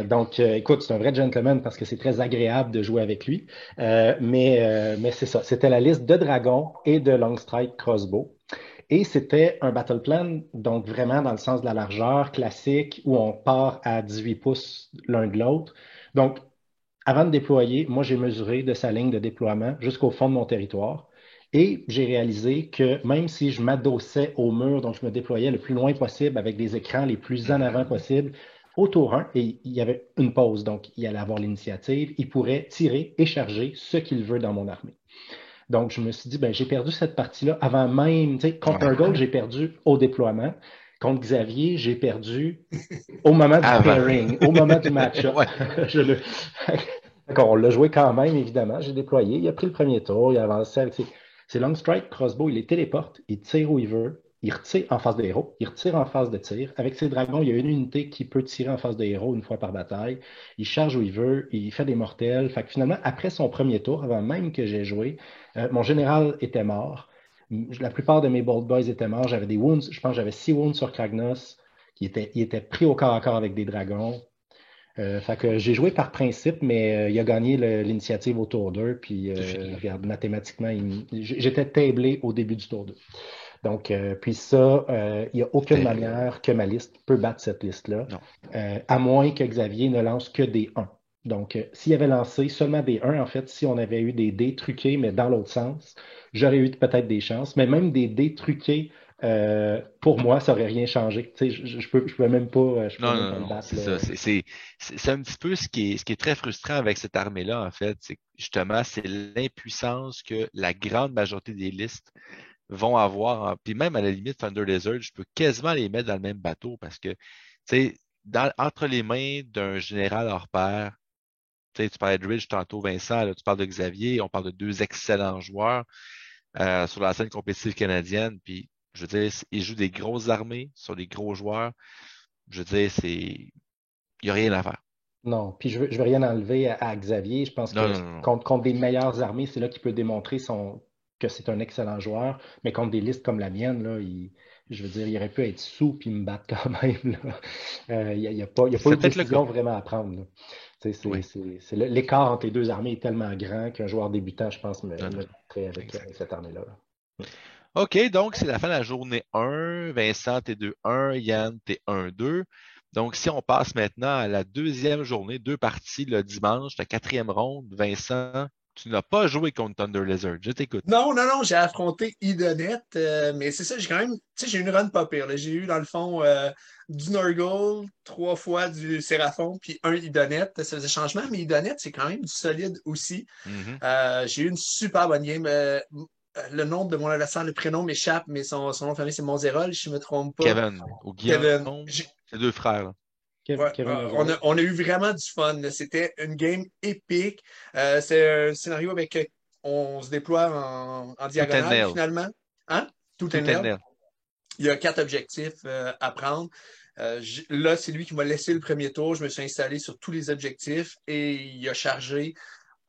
Donc, écoute, c'est un vrai gentleman parce que c'est très agréable de jouer avec lui. Mais c'est ça. C'était la liste de dragons et de long strike crossbow. Et c'était un battle plan, donc vraiment dans le sens de la largeur classique, où on part à 18 pouces l'un de l'autre. Donc, avant de déployer, moi, j'ai mesuré de sa ligne de déploiement jusqu'au fond de mon territoire. Et j'ai réalisé que même si je m'adossais au mur, donc je me déployais le plus loin possible avec des écrans les plus en avant possible, au tour 1, et il y avait une pause, donc il allait avoir l'initiative, il pourrait tirer et charger ce qu'il veut dans mon armée. Donc, je me suis dit, ben, j'ai perdu cette partie-là avant même, tu sais, contre Nurgle, j'ai perdu au déploiement. Contre Xavier, j'ai perdu au moment du pairing, au moment du match-up. On l'a joué quand même, évidemment. J'ai déployé. Il a pris le premier tour. Il a avancé avec ses long strike crossbow. Il les téléporte. Il tire où il veut. Il retire en phase de héros. Il retire en phase de tir. Avec ses dragons, il y a une unité qui peut tirer en phase de héros une fois par bataille. Il charge où il veut. Il fait des mortels. Fait que finalement, après son premier tour, avant même que j'ai joué, mon général était mort. La plupart de mes Bold Boys étaient morts. J'avais des wounds. Je pense que j'avais 6 wounds sur Kragnos. Il était pris au corps à corps avec des dragons. Fait que j'ai joué par principe, mais il a gagné l'initiative au tour 2. Puis, regarde, mathématiquement, j'étais tablé au début du tour 2. Donc, puis ça, il n'y a aucune manière que ma liste peut battre cette liste-là, à moins que Xavier ne lance que des 1. Donc, s'il avait lancé seulement des 1, en fait, si on avait eu des dés truqués, mais dans l'autre sens, j'aurais eu peut-être des chances. Mais même des dés truqués, pour moi, ça n'aurait rien changé. Tu sais, je peux même pas, Non, battre. c'est ça. C'est un petit peu ce qui est très frustrant avec cette armée-là, en fait. C'est justement, c'est l'impuissance que la grande majorité des listes vont avoir. Puis même à la limite, Thunder Lizard, je peux quasiment les mettre dans le même bateau parce que, tu sais, entre les mains d'un général hors pair, tu parlais de Ridge tantôt, Vincent, là, tu parles de Xavier, on parle de deux excellents joueurs sur la scène compétitive canadienne. Puis, je veux dire, ils jouent des grosses armées sur des gros joueurs. Je veux dire, il n'y a rien à faire. Non, puis je veux rien enlever à Xavier. Je pense que contre des meilleures armées, c'est là qu'il peut démontrer que c'est un excellent joueur. Mais contre des listes comme la mienne, là, je veux dire, il aurait pu être sous puis me battre quand même. Il n'y a pas eu de décision vraiment à prendre. Là. L'écart entre les deux armées est tellement grand qu'un joueur débutant, je pense, me battrait avec cette armée-là. OK, donc c'est la fin de la journée 1. Vincent, t'es 2-1. Yann, t'es 1-2. Donc, si on passe maintenant à la deuxième journée, 2 parties le dimanche, la 4e ronde, Vincent, tu n'as pas joué contre Thunder Lizard. Je t'écoute. Non, j'ai affronté Idonet, mais c'est ça, j'ai quand même, tu sais, j'ai une run pas pire. J'ai eu, dans le fond, du Nurgle, 3 fois du Séraphon, puis un Idonet. Ça faisait changement, mais Idonet, c'est quand même du solide aussi. J'ai eu une super bonne game. Le nom de mon adversaire, le prénom m'échappe, mais son nom de famille, c'est Monzerol, si je ne me trompe pas. Kevin, ou Guillaume, c'est 2 frères. Là. On a eu vraiment du fun. Là. C'était une game épique. C'est un scénario avec on se déploie en diagonale finalement. Hein? Tout est nail. Il y a 4 objectifs à prendre. Là, c'est lui qui m'a laissé le premier tour. Je me suis installé sur tous les objectifs et il a chargé.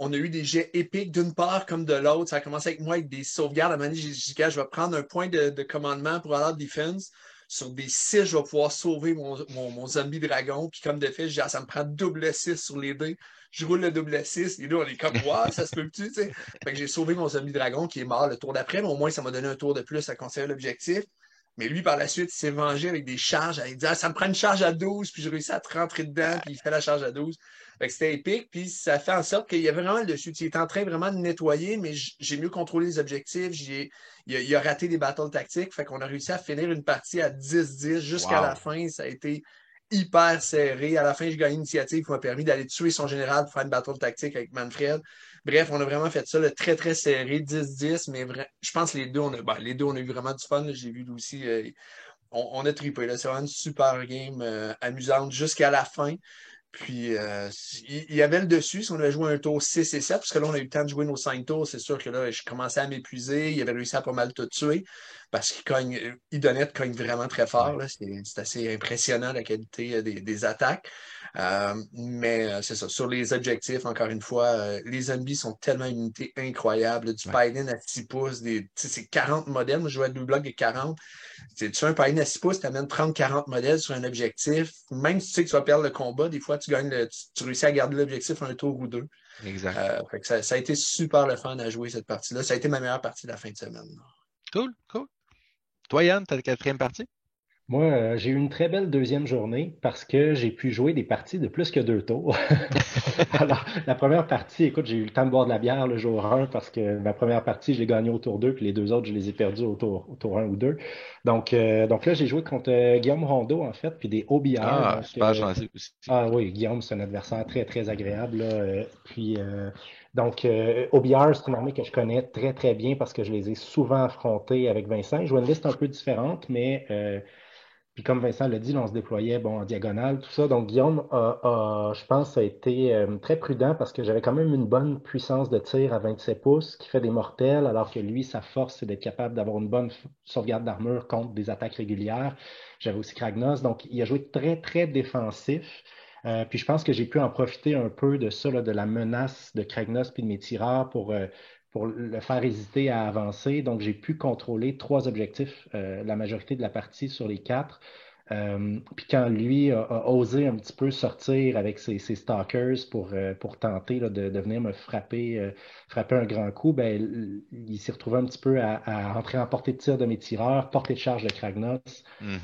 on a eu des jets épiques d'une part comme de l'autre. Ça a commencé avec moi avec des sauvegardes. À un moment donné, j'ai dit, je vais prendre un point de commandement pour aller en defense. Sur des 6, je vais pouvoir sauver mon zombie dragon. Puis comme de fait, je dis, ça me prend double 6 sur les dés. Je roule le double 6. Et là, on est comme, wow, ça se peut-tu, tu sais. Fait que j'ai sauvé mon zombie dragon qui est mort le tour d'après, mais au moins, ça m'a donné un tour de plus à conserver l'objectif. Mais lui, par la suite, il s'est vengé avec des charges. Il dit, ça me prend une charge à 12, puis j'ai réussi à te rentrer dedans, puis il fait la charge à 12. Fait que c'était épique, puis ça fait en sorte qu'il y avait vraiment le dessus. Il est en train vraiment de nettoyer, mais j'ai mieux contrôlé les objectifs. Il a raté des battles tactiques. Fait qu'on a réussi à finir une partie à 10-10 jusqu'à la fin. Ça a été hyper serré. À la fin, j'ai gagné l'initiative qui m'a permis d'aller tuer son général pour faire une battle tactique avec Manfred. Bref, on a vraiment fait ça, très, très serré, 10-10, mais je pense que les deux, on a eu vraiment du fun. Là. J'ai vu aussi, on a trippé. C'est vraiment une super game amusante jusqu'à la fin. Puis, il y avait le dessus si on avait joué un tour 6 et 7, parce que là, on a eu le temps de jouer nos 5 tours. C'est sûr que là, je commençais à m'épuiser. Il avait réussi à pas mal tout tuer parce Idonet cogne vraiment très fort. Là. C'est assez impressionnant la qualité des attaques. Mais c'est ça. Sur les objectifs, encore une fois, les zombies sont tellement une unité incroyable. Du Paladin à 6 pouces, c'est 40 modèles. Moi, je jouais à deux blocs de 40. Tu as un Paladin à 6 pouces, tu amènes 30-40 modèles sur un objectif. Même si tu sais que tu vas perdre le combat, des fois, tu réussis à garder l'objectif un tour ou deux. Exact. Fait que ça a été super le fun à jouer cette partie-là. Ça a été ma meilleure partie de la fin de semaine. Cool, cool. Toi, Yann, t'as la quatrième partie? Moi, j'ai eu une très belle deuxième journée parce que j'ai pu jouer des parties de plus que 2 tours. Alors, la première partie, écoute, j'ai eu le temps de boire de la bière le jour 1 parce que ma première partie, je l'ai gagnée au tour 2, puis les deux autres, je les ai perdus au tour 1 ou 2. Donc là, j'ai joué contre Guillaume Rondeau, en fait, puis des OBR. Ah, Donc, super gentil aussi. ah oui, Guillaume, c'est un adversaire très, très agréable. Là, donc, OBR, c'est une armée que je connais très, très bien parce que je les ai souvent affrontés avec Vincent. Je jouais une liste un peu différente, mais puis comme Vincent l'a dit, là, on se déployait en diagonale, tout ça. Donc Guillaume je pense, a été très prudent parce que j'avais quand même une bonne puissance de tir à 27 pouces qui fait des mortels, alors que lui, sa force, c'est d'être capable d'avoir une bonne sauvegarde d'armure contre des attaques régulières. J'avais aussi Kragnos, donc il a joué très, très défensif. Puis je pense que j'ai pu en profiter un peu de ça, là, de la menace de Kragnos puis de mes tireurs pour le faire hésiter à avancer. Donc, j'ai pu contrôler 3 objectifs, la majorité de la partie sur les 4. Puis quand lui a osé un petit peu sortir avec ses stalkers pour tenter là, de venir me frapper un grand coup, ben, il s'est retrouvé un petit peu à entrer en portée de tir de mes tireurs, portée de charge de Kragnos.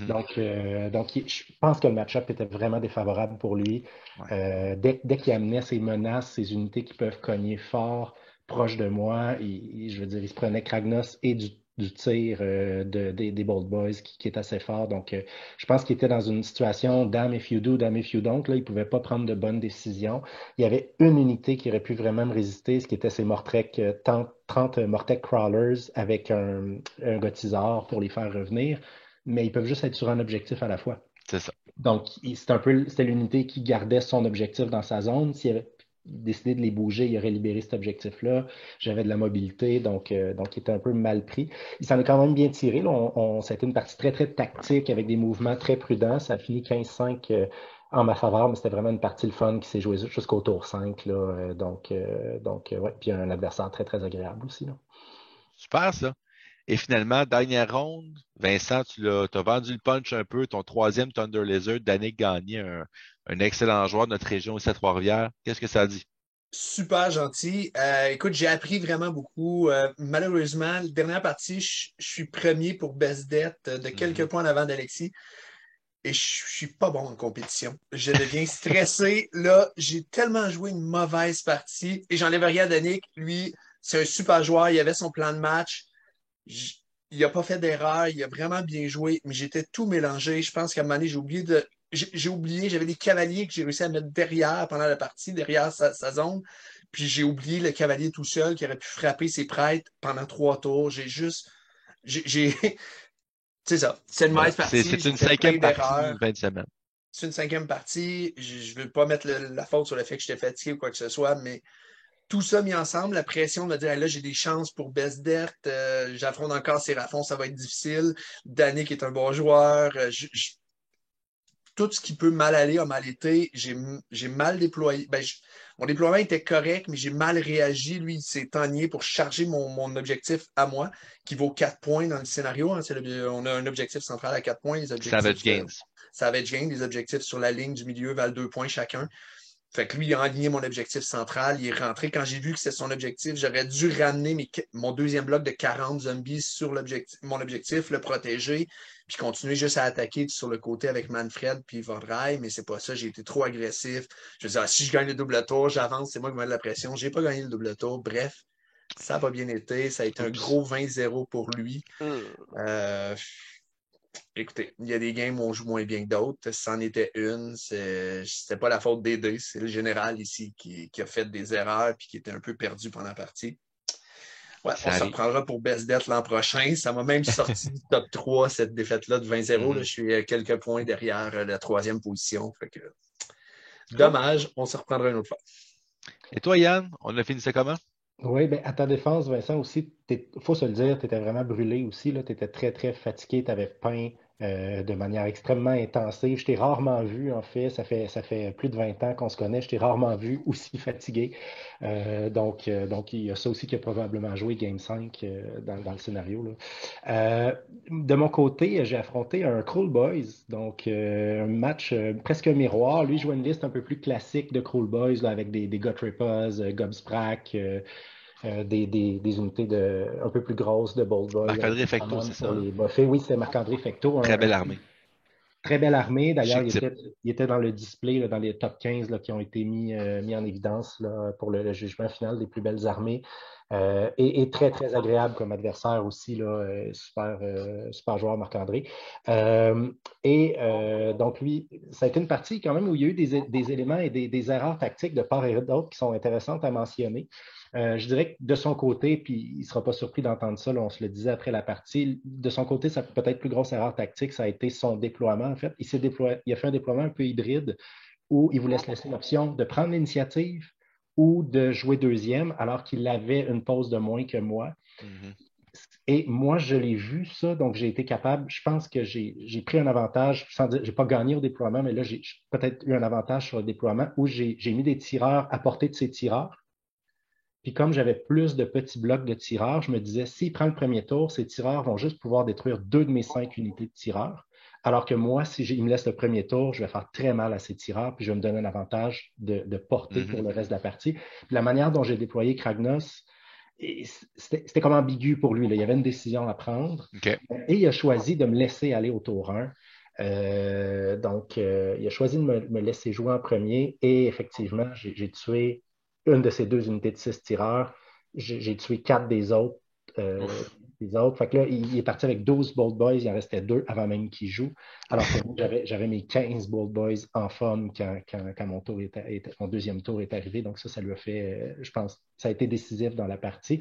Donc, je pense que le match-up était vraiment défavorable pour lui. Dès qu'il amenait ses menaces, ses unités qui peuvent cogner fort, proche de moi, je veux dire, il se prenait Kragnos et du tir des Bold Boys qui est assez fort. Donc, je pense qu'il était dans une situation damn if you do, damn if you don't. Là, il ne pouvait pas prendre de bonnes décisions. Il y avait une unité qui aurait pu vraiment me résister, ce qui était ces Mortrek, 30 Mortek Crawlers avec un Gotizar pour les faire revenir. Mais ils peuvent juste être sur un objectif à la fois. C'est ça. Donc, c'était l'unité qui gardait son objectif dans sa zone. S'il avait décidé de les bouger, il aurait libéré cet objectif-là. J'avais de la mobilité, donc il était un peu mal pris. Il s'en est quand même bien tiré. Là. Ça a été une partie très, très tactique avec des mouvements très prudents. Ça a fini 15-5 en ma faveur, mais c'était vraiment une partie le fun qui s'est jouée jusqu'au tour 5. Là. Ouais. Puis un adversaire très, très agréable aussi. Là. Super, ça. Et finalement, dernière ronde, Vincent, t'as vendu le punch un peu. Ton troisième Thunder Lizard, Danick Gagné, un excellent joueur de notre région aussi à Trois-Rivières. Qu'est-ce que ça dit? Super gentil. Écoute, j'ai appris vraiment beaucoup. Malheureusement, la dernière partie, je suis premier pour Best Debt de quelques points en avant d'Alexis. Et je suis pas bon en compétition. Je deviens stressé. Là, j'ai tellement joué une mauvaise partie. Et j'enlève rien à Danick. Lui, c'est un super joueur. Il avait son plan de match. Il n'a pas fait d'erreur. Il a vraiment bien joué. Mais j'étais tout mélangé. Je pense qu'à un moment donné, j'ai oublié, j'avais des cavaliers que j'ai réussi à mettre derrière pendant la partie, derrière sa zone. Puis j'ai oublié le cavalier tout seul qui aurait pu frapper ses prêtres pendant 3 tours. C'est ça. C'est une mauvaise partie. C'est une 5e partie, 20 semaines. C'est une 5e partie. Je ne veux pas mettre la faute sur le fait que j'étais fatigué ou quoi que ce soit, mais tout ça mis ensemble, la pression de me dire, là, j'ai des chances pour Best Debt, j'affronte encore Sérafon, ça va être difficile. Danick est un bon joueur. tout ce qui peut mal aller a mal été. J'ai mal déployé. Mon déploiement était correct, mais j'ai mal réagi. Lui, il s'est enligné pour charger mon objectif à moi, qui vaut 4 points dans le scénario. Hein. On a un objectif central à 4 points. Les Savage Games. Savage Games, les objectifs sur la ligne du milieu valent 2 points chacun. Fait que lui, il a aligné mon objectif central. Il est rentré. Quand j'ai vu que c'était son objectif, j'aurais dû ramener mon deuxième bloc de 40 zombies sur mon objectif, le protéger, puis continuer juste à attaquer sur le côté avec Manfred puis Vodrai, mais c'est pas ça. J'ai été trop agressif. Je veux dire, si je gagne le double tour, j'avance, c'est moi qui me mets de la pression. J'ai pas gagné le double tour. Bref, ça n'a pas bien été. Ça a été un gros 20-0 pour lui. Écoutez, il y a des games où on joue moins bien que d'autres. C'en était une. C'était pas la faute des deux. C'est le général ici qui a fait des erreurs et qui était un peu perdu pendant la partie. Ouais, on se reprendra pour Best Bet l'an prochain. Ça m'a même sorti du top 3, cette défaite-là de 20-0. Là, je suis à quelques points derrière la troisième position. Fait que, dommage, on se reprendra une autre fois. Et toi, Yann, on a fini ça comment? Oui, bien, à ta défense, Vincent, aussi, il faut se le dire, tu étais vraiment brûlé aussi, tu étais très, très fatigué, tu avais peint de manière extrêmement intensive. Je t'ai rarement vu, en fait, ça fait plus de 20 ans qu'on se connaît, je t'ai rarement vu aussi fatigué. Donc, il y a ça aussi qui a probablement joué Game 5 dans le scénario, là. De mon côté, j'ai affronté un Cruel Boys, donc un match presque miroir. Lui jouait une liste un peu plus classique de Cruel Boys, là, avec des Gottripaz, Gobsprak, des unités un peu plus grosses de Bold Boy. Marc-André Fecteau, c'est ça? Les buffets. Oui, c'est Marc-André Fecteau. Très belle armée. Très belle armée. D'ailleurs, il était dans le display, là, dans les top 15 là, qui ont été mis en évidence là, pour le jugement final des plus belles armées. Et très, très agréable comme adversaire aussi. Là, super joueur, Marc-André. Donc, lui, ça a été une partie quand même où il y a eu des éléments et des erreurs tactiques de part et d'autre qui sont intéressantes à mentionner. Je dirais que de son côté, puis il ne sera pas surpris d'entendre ça, là, on se le disait après la partie, de son côté, sa peut-être plus grosse erreur tactique, ça a été son déploiement, en fait. Il a fait un déploiement un peu hybride où il voulait se laisser l'option de prendre l'initiative ou de jouer deuxième, alors qu'il avait une pause de moins que moi. Et moi, je l'ai vu ça, donc j'ai été capable, je pense que j'ai pris un avantage, sans dire, j'ai pas gagné au déploiement, mais là, j'ai peut-être eu un avantage sur le déploiement où j'ai mis des tireurs à portée de ces tireurs. Puis comme j'avais plus de petits blocs de tireurs, je me disais, s'il prend le premier tour, ces tireurs vont juste pouvoir détruire 2 de mes 5 unités de tireurs. Alors que moi, il me laisse le premier tour, je vais faire très mal à ces tireurs, puis je vais me donner un avantage de portée pour le reste de la partie. Puis la manière dont j'ai déployé Kragnos, c'était comme ambigu pour lui. Là. Il y avait une décision à prendre. Okay. Et il a choisi de me laisser aller au tour 1. Il a choisi de me laisser jouer en premier. Et effectivement, j'ai tué une de ces 2 unités de 6 tireurs. J'ai tué 4 des autres. Fait que là, il est parti avec 12 Bold Boys. Il en restait 2 avant même qu'il joue. Alors que moi, j'avais mes 15 Bold Boys en forme quand mon deuxième tour est arrivé. Donc ça lui a fait, je pense, ça a été décisif dans la partie.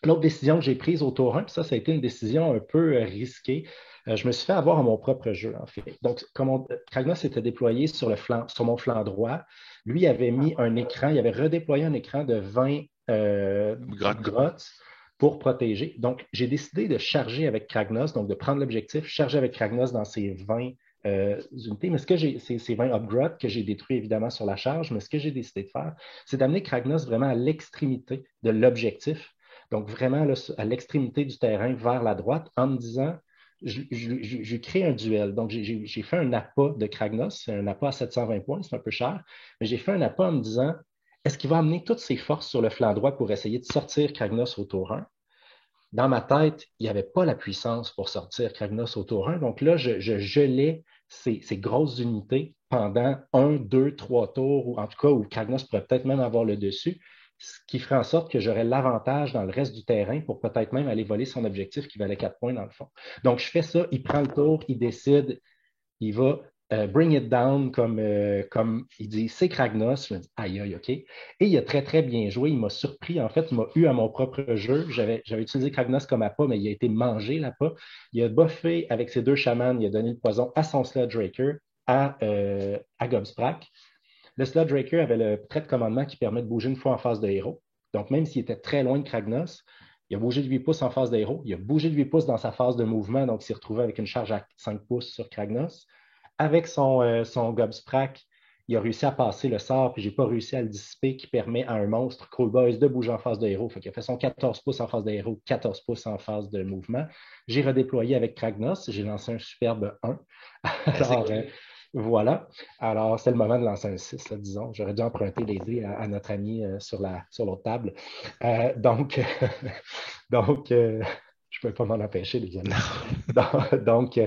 L'autre décision que j'ai prise au tour 1, puis ça a été une décision un peu risquée. Je me suis fait avoir à mon propre jeu, en fait. Donc, Kragnos était déployé sur mon flanc droit. Lui avait mis un écran, il avait redéployé un écran de 20 grottes pour protéger. Donc, j'ai décidé de charger avec Kragnos, donc de prendre l'objectif, charger avec Kragnos dans ces 20 unités. Mais ces 20 upgrades que j'ai détruits évidemment sur la charge, mais ce que j'ai décidé de faire, c'est d'amener Kragnos vraiment à l'extrémité de l'objectif. Donc, vraiment là, à l'extrémité du terrain vers la droite en me disant, je crée un duel. Donc, j'ai fait un appât de Kragnos, un appât à 720 points, c'est un peu cher, mais j'ai fait un appât en me disant, est-ce qu'il va amener toutes ses forces sur le flanc droit pour essayer de sortir Kragnos au tour 1? Dans ma tête, il n'y avait pas la puissance pour sortir Kragnos au tour 1. Donc là, je gelais ces grosses unités pendant 1, 2, 3 tours, ou en tout cas où Kragnos pourrait peut-être même avoir le dessus, ce qui ferait en sorte que j'aurais l'avantage dans le reste du terrain pour peut-être même aller voler son objectif qui valait 4 points dans le fond. Donc, je fais ça, il prend le tour, il décide, il va bring it down comme il dit, c'est Kragnos. Je me dis, aïe, OK. Et il a très, très bien joué. Il m'a surpris. En fait, il m'a eu à mon propre jeu. J'avais utilisé Kragnos comme appât, mais il a été mangé l'appât. Il a buffé avec ses 2 chamans. Il a donné le poison à son Sludge Raker, à Gobsprak. Le Sludge Raker avait le trait de commandement qui permet de bouger une fois en phase de héros. Donc, même s'il était très loin de Kragnos, il a bougé de 8 pouces en phase de héros. Il a bougé de 8 pouces dans sa phase de mouvement, donc il s'est retrouvé avec une charge à 5 pouces sur Kragnos. avec son Gobsprak, il a réussi à passer le sort, puis j'ai pas réussi à le dissiper, qui permet à un monstre, Cool Boys, de bouger en phase de héros. Fait qu'il a fait son 14 pouces en phase de héros, 14 pouces en phase de mouvement. J'ai redéployé avec Kragnos, j'ai lancé un superbe 1. Alors, voilà. Alors, c'est le moment de lancer un 6, là, disons. J'aurais dû emprunter les dés à notre ami sur l'autre table. Donc, donc je ne peux pas m'en empêcher, désolé. Donc,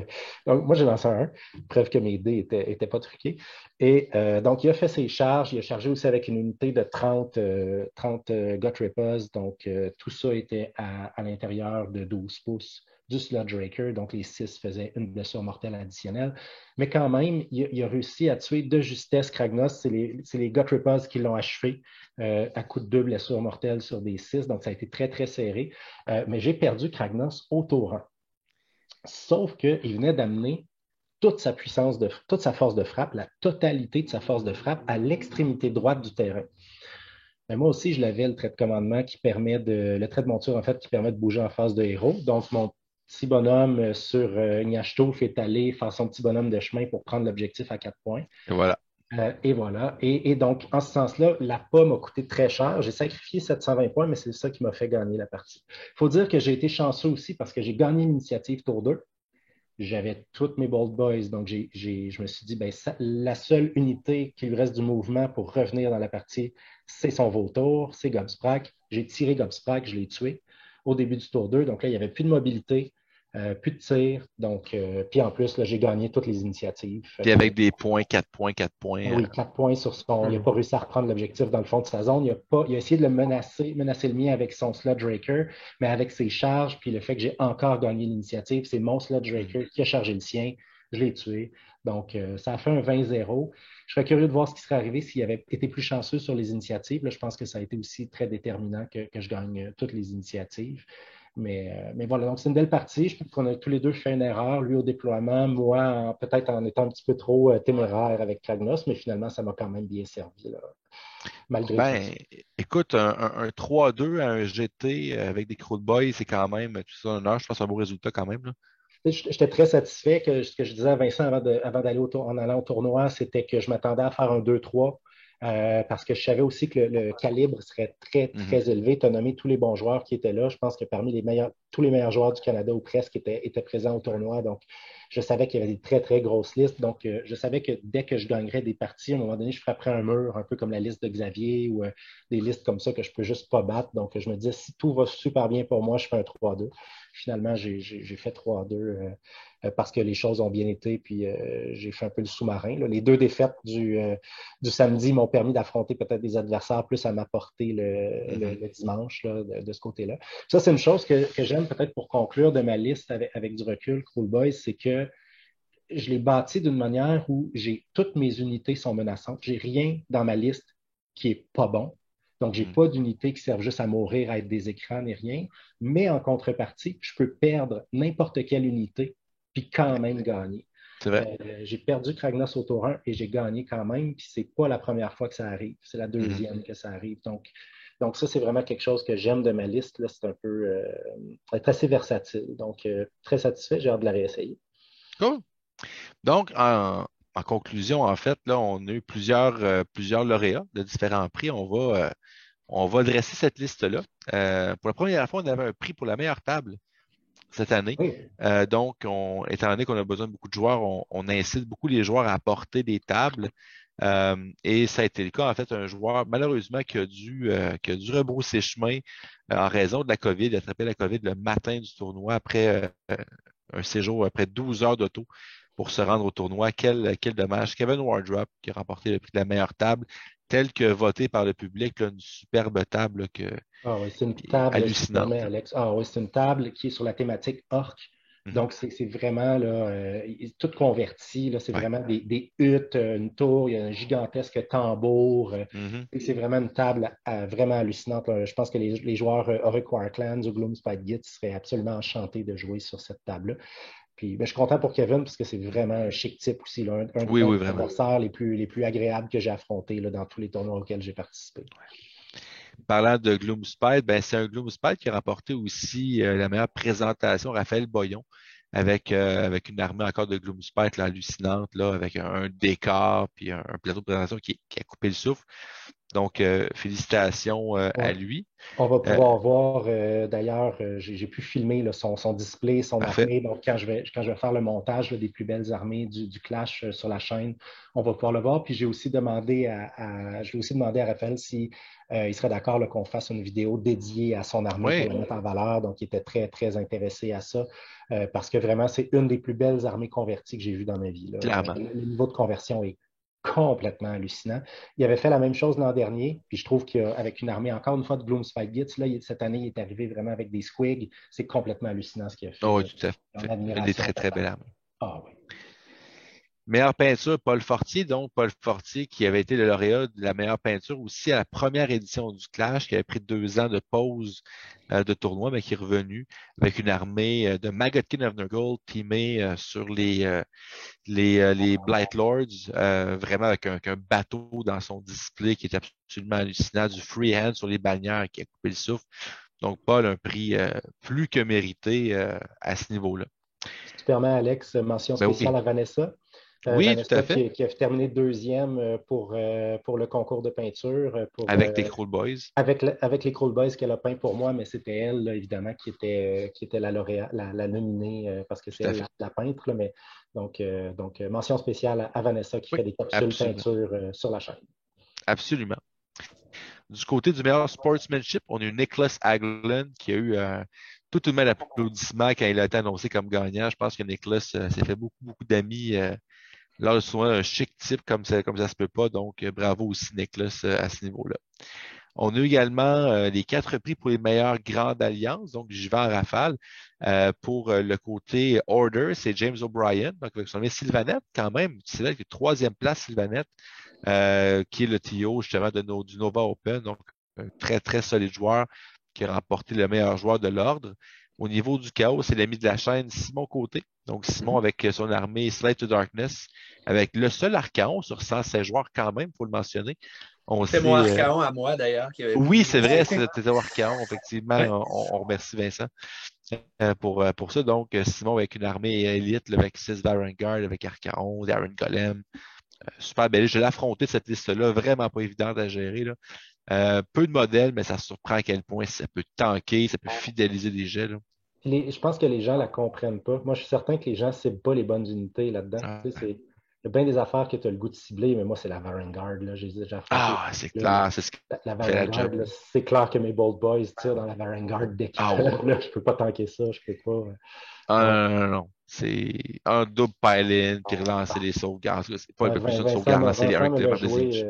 moi, j'ai lancé un 1, preuve que mes dés n'étaient pas truqués. Et donc, il a fait ses charges. Il a chargé aussi avec une unité de 30 Gut Donc, tout ça était à l'intérieur de 12 pouces du Sludge Raker. Donc, les 6 faisaient une blessure mortelle additionnelle. Mais quand même, il a réussi à tuer de justesse Kragnos. C'est les Gut Rippers qui l'ont achevé à coup de 2 blessures mortelles sur des 6. Donc, ça a été très, très serré. Mais j'ai perdu Kragnos au tour 1. Sauf qu'il venait d'amener toute sa puissance, toute sa force de frappe, la totalité de sa force de frappe à l'extrémité droite du terrain. Mais moi aussi, je l'avais, le trait de commandement le trait de monture, en fait, qui permet de bouger en phase de héros. Donc, mon petit bonhomme sur Gnashtouf est allé faire son petit bonhomme de chemin pour prendre l'objectif à 4 points. Et voilà. Et voilà. Et donc, en ce sens-là, la PA m'a coûté très cher. J'ai sacrifié 720 points, mais c'est ça qui m'a fait gagner la partie. Il faut dire que j'ai été chanceux aussi parce que j'ai gagné l'initiative tour 2. J'avais toutes mes Bold Boys. Donc, je me suis dit, ben, la seule unité qui lui reste du mouvement pour revenir dans la partie, c'est son vautour, c'est Gobsprak. J'ai tiré Gobsprak, je l'ai tué au début du tour 2. Donc là, il n'y avait plus de mobilité, plus de tir. Donc, puis en plus, là, j'ai gagné toutes les initiatives. Puis avec des points, 4 points, 4 points. Oui, 4 points sur son. Il n'a pas réussi à reprendre l'objectif dans le fond de sa zone. Il a essayé de le menacer le mien avec son Sludge Raker, mais avec ses charges, puis le fait que j'ai encore gagné l'initiative, c'est mon Sludge Raker qui a chargé le sien. Je l'ai tué. Donc, ça a fait un 20-0. Je serais curieux de voir ce qui serait arrivé s'il avait été plus chanceux sur les initiatives. Là, je pense que ça a été aussi très déterminant que je gagne toutes les initiatives. Mais voilà, donc c'est une belle partie. Je trouve qu'on a tous les deux fait une erreur, lui au déploiement, moi peut-être en étant un petit peu trop téméraire avec Kragnos, mais finalement, ça m'a quand même bien servi, là, malgré tout. Écoute, un 3-2 à un GT avec des Crude Boys, c'est quand même tout ça un honneur. Je pense que c'est un beau résultat quand même. Là. J'étais très satisfait que ce que je disais à Vincent avant d'aller en allant au tournoi, c'était que je m'attendais à faire un 2-3 parce que je savais aussi que le calibre serait très, très élevé. Tu as nommé tous les bons joueurs qui étaient là. Je pense que parmi tous les meilleurs joueurs du Canada ou presque étaient présents au tournoi. Donc, je savais qu'il y avait des très, très grosses listes. Donc, je savais que dès que je gagnerais des parties, à un moment donné, je frapperais un mur, un peu comme la liste de Xavier ou des listes comme ça que je peux juste pas battre. Donc, je me disais, si tout va super bien pour moi, je fais un 3-2. Finalement, j'ai fait 3-2 parce que les choses ont bien été, puis j'ai fait un peu le sous-marin. Là. Les 2 défaites du samedi m'ont permis d'affronter peut-être des adversaires plus à ma portée le dimanche là, de ce côté-là. Ça, c'est une chose que j'aime peut-être pour conclure de ma liste avec du recul, Cool Boys, c'est que je l'ai bâti d'une manière où toutes mes unités sont menaçantes. J'ai rien dans ma liste qui est pas bon. Donc, j'ai pas d'unités qui servent juste à mourir, à être des écrans ni rien. Mais en contrepartie, je peux perdre n'importe quelle unité puis quand même gagner. C'est vrai. J'ai perdu Kragnos au tour 1 et j'ai gagné quand même. Puis c'est pas la première fois que ça arrive. C'est la deuxième que ça arrive. Donc ça, c'est vraiment quelque chose que j'aime de ma liste. Là. C'est un peu être assez versatile. Donc, très satisfait. J'ai hâte de la réessayer. Cool. Donc, en conclusion, en fait, là, on a eu plusieurs lauréats de différents prix. On va dresser cette liste-là. Pour la première fois, on avait un prix pour la meilleure table cette année. Oui. Donc, étant donné qu'on a besoin de beaucoup de joueurs, on incite beaucoup les joueurs à apporter des tables. Et ça a été le cas, en fait, un joueur, malheureusement, qui a dû rebrousser chemin en raison de la COVID. Il a attrapé la COVID le matin du tournoi après un séjour, après 12 heures d'auto pour se rendre au tournoi. Quel dommage. Kevin Wardrop qui a remporté le prix de la meilleure table, tel que voté par le public, là, une superbe table là, oui, c'est une table, hallucinante. Alex. Oui, c'est une table qui est sur la thématique orc. Donc, c'est vraiment là, tout converti. Là, c'est vraiment des huttes, une tour, il y a un gigantesque tambour. C'est vraiment une table vraiment hallucinante. Là. Je pense que les joueurs Auric Warclans ou Gloomspite Git seraient absolument enchantés de jouer sur cette table-là. Puis, je suis content pour Kevin parce que c'est vraiment un chic type aussi. Là, un des adversaires les plus agréables que j'ai affrontés là, dans tous les tournois auxquels j'ai participé. Parlant de Gloomspite, c'est un Gloomspite qui a remporté aussi la meilleure présentation, Raphaël Boyon. avec une armée encore de Gloomspite là, hallucinante, là, avec un décor puis un plateau de présentation qui a coupé le souffle. Donc, félicitations à Ouais. lui. On va Euh, pouvoir voir, d'ailleurs, j'ai pu filmer là, son display, son Parfait. armée. Donc, quand je vais faire le montage là, des plus belles armées du Clash sur la chaîne, on va pouvoir le voir. Puis, je vais aussi demander à Raphaël si il serait d'accord là, qu'on fasse une vidéo dédiée à son armée pour Oui, la mettre en valeur. Donc, il était très, très intéressé à ça parce que vraiment, c'est une des plus belles armées converties que j'ai vues dans ma vie, là. clairement. Le niveau de conversion est complètement hallucinant. Il avait fait la même chose l'an dernier, puis je trouve qu'avec une armée, encore une fois, de Gloomspite Gitz, là, cette année, il est arrivé vraiment avec des squigs. C'est complètement hallucinant ce qu'il a fait, Oh, là. oui, tout à En fait. Une des admiration très, très belles totale. armées. Ah oui. Meilleure peinture, Paul Fortier. Donc, Paul Fortier qui avait été le lauréat de la meilleure peinture aussi à la première édition du Clash, qui avait pris 2 ans de pause de tournoi, mais qui est revenu avec une armée de Maggotkin of Nurgle teamée sur les Blight Lords, vraiment avec un bateau dans son display qui est absolument hallucinant, du freehand sur les bannières qui a coupé le souffle. Donc, Paul, un prix plus que mérité à ce niveau-là. Si tu permets, Alex, mention Ben oui, spéciale à Vanessa. oui, tout à Vanessa fait, qui a terminé deuxième pour le concours de peinture, avec les Cruel Boys. avec les Cool Boys qu'elle a peint pour moi, mais c'était elle, là, évidemment, qui était la lauréate, la nominée, parce que c'est Tout à elle fait. la peintre. Là, mais, mention spéciale à Vanessa qui Oui, fait des capsules absolument. peinture sur la chaîne. Absolument. Du côté du meilleur sportsmanship, on a eu Nicholas Haglund qui a eu tout de même d'applaudissements quand il a été annoncé comme gagnant. Je pense que Nicholas s'est fait beaucoup, beaucoup d'amis lors de souvent un chic type comme ça se peut pas. Donc, bravo aussi Nicholas à ce niveau-là. On a eu également les 4 prix pour les meilleures grandes alliances. Donc, j'y vais en rafale. Pour le côté Order, c'est James O'Brien, donc avec son nom Sylvanette, quand même. C'est là que troisième place, Sylvanette, qui est le TO justement du Nova Open. Donc, un très, très solide joueur qui a remporté le meilleur joueur de l'ordre. Au niveau du chaos, c'est l'ami de la chaîne Simon Côté. Donc, Simon avec son armée Slate to Darkness, avec le seul Archaon sur 116 joueurs quand même, il faut le mentionner. On C'est mon sait, Archaon à moi, d'ailleurs, qui avait oui, pris. c'est vrai, c'est Teteo Archaon, effectivement. Ouais. On remercie Vincent pour ça. Donc, Simon avec une armée élite, là, avec 6 Varangard, avec Archaon, Darren Golem. Super belle. Je l'ai affronté cette liste-là, vraiment pas évidente à gérer, là. Peu de modèles, mais ça surprend à quel point ça peut tanker, ça peut fidéliser des jets, là. Je pense que les gens la comprennent pas. Moi, je suis certain que les gens ne ciblent pas les bonnes unités là-dedans. Tu sais, il y a bien des affaires que tu as le goût de cibler, mais moi, c'est la Varangard, là. J'ai déjà affronté. C'est Là, clair, c'est ce qui la fait la Varangard, job. là, c'est clair que mes Bold Boys tirent dans la Varangard dès qu'ils Ah peuvent. ouais. Là, je peux pas tanker ça, je peux pas. Non. Non, non, non, non. C'est un double pile-in, puis relancer les sauvegardes. C'est pas Ouais, plus ça de sauvegarde, lancer les Vincent un me qui l'a dépend de joué. siege.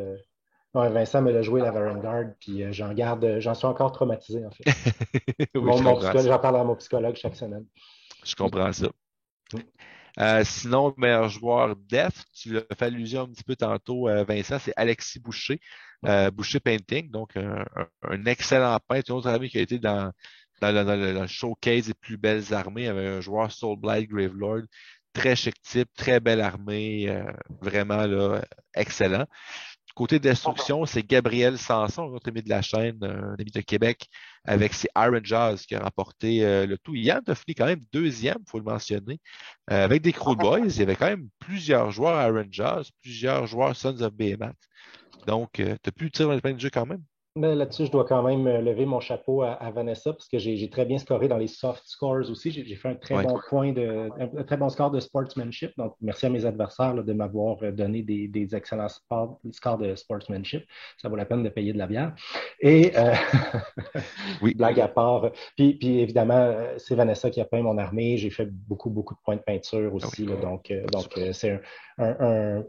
Ouais, Vincent me l'a joué la Varangard, puis j'en suis encore traumatisé, en fait. Oui, je comprends ça. J'en parle à mon psychologue chaque semaine. Je comprends ça. Mm. Sinon, le meilleur joueur def, tu l'as fait allusion un petit peu tantôt, Vincent, c'est Alexis Boucher, Ouais. Boucher Painting, donc un excellent peintre, une autre ami qui a été dans le showcase des plus belles armées, avec un joueur Soulblight Gravelord, très chic type, très belle armée, vraiment là, excellent. Côté destruction, c'est Gabriel Sanson, un autre ami de la chaîne, un ami de Québec, avec ses Iron Jaws qui a remporté le tout. Yann a fini quand même deuxième, il faut le mentionner. Avec des Cruel Boys, il y avait quand même plusieurs joueurs Iron Jaws, plusieurs joueurs Sons of Behemoth. Donc, tu as pu tirer dans le plein de jeu quand même. Mais là-dessus, je dois quand même lever mon chapeau à Vanessa parce que j'ai très bien scoré dans les soft scores aussi. J'ai fait un très Ouais. bon un très bon score de sportsmanship. Donc, merci à mes adversaires là, de m'avoir donné des excellents scores de sportsmanship. Ça vaut la peine de payer de la bière. Et Oui, blague à part. Puis évidemment, c'est Vanessa qui a peint mon armée. J'ai fait beaucoup, beaucoup de points de peinture ah aussi. oui. Là, c'est un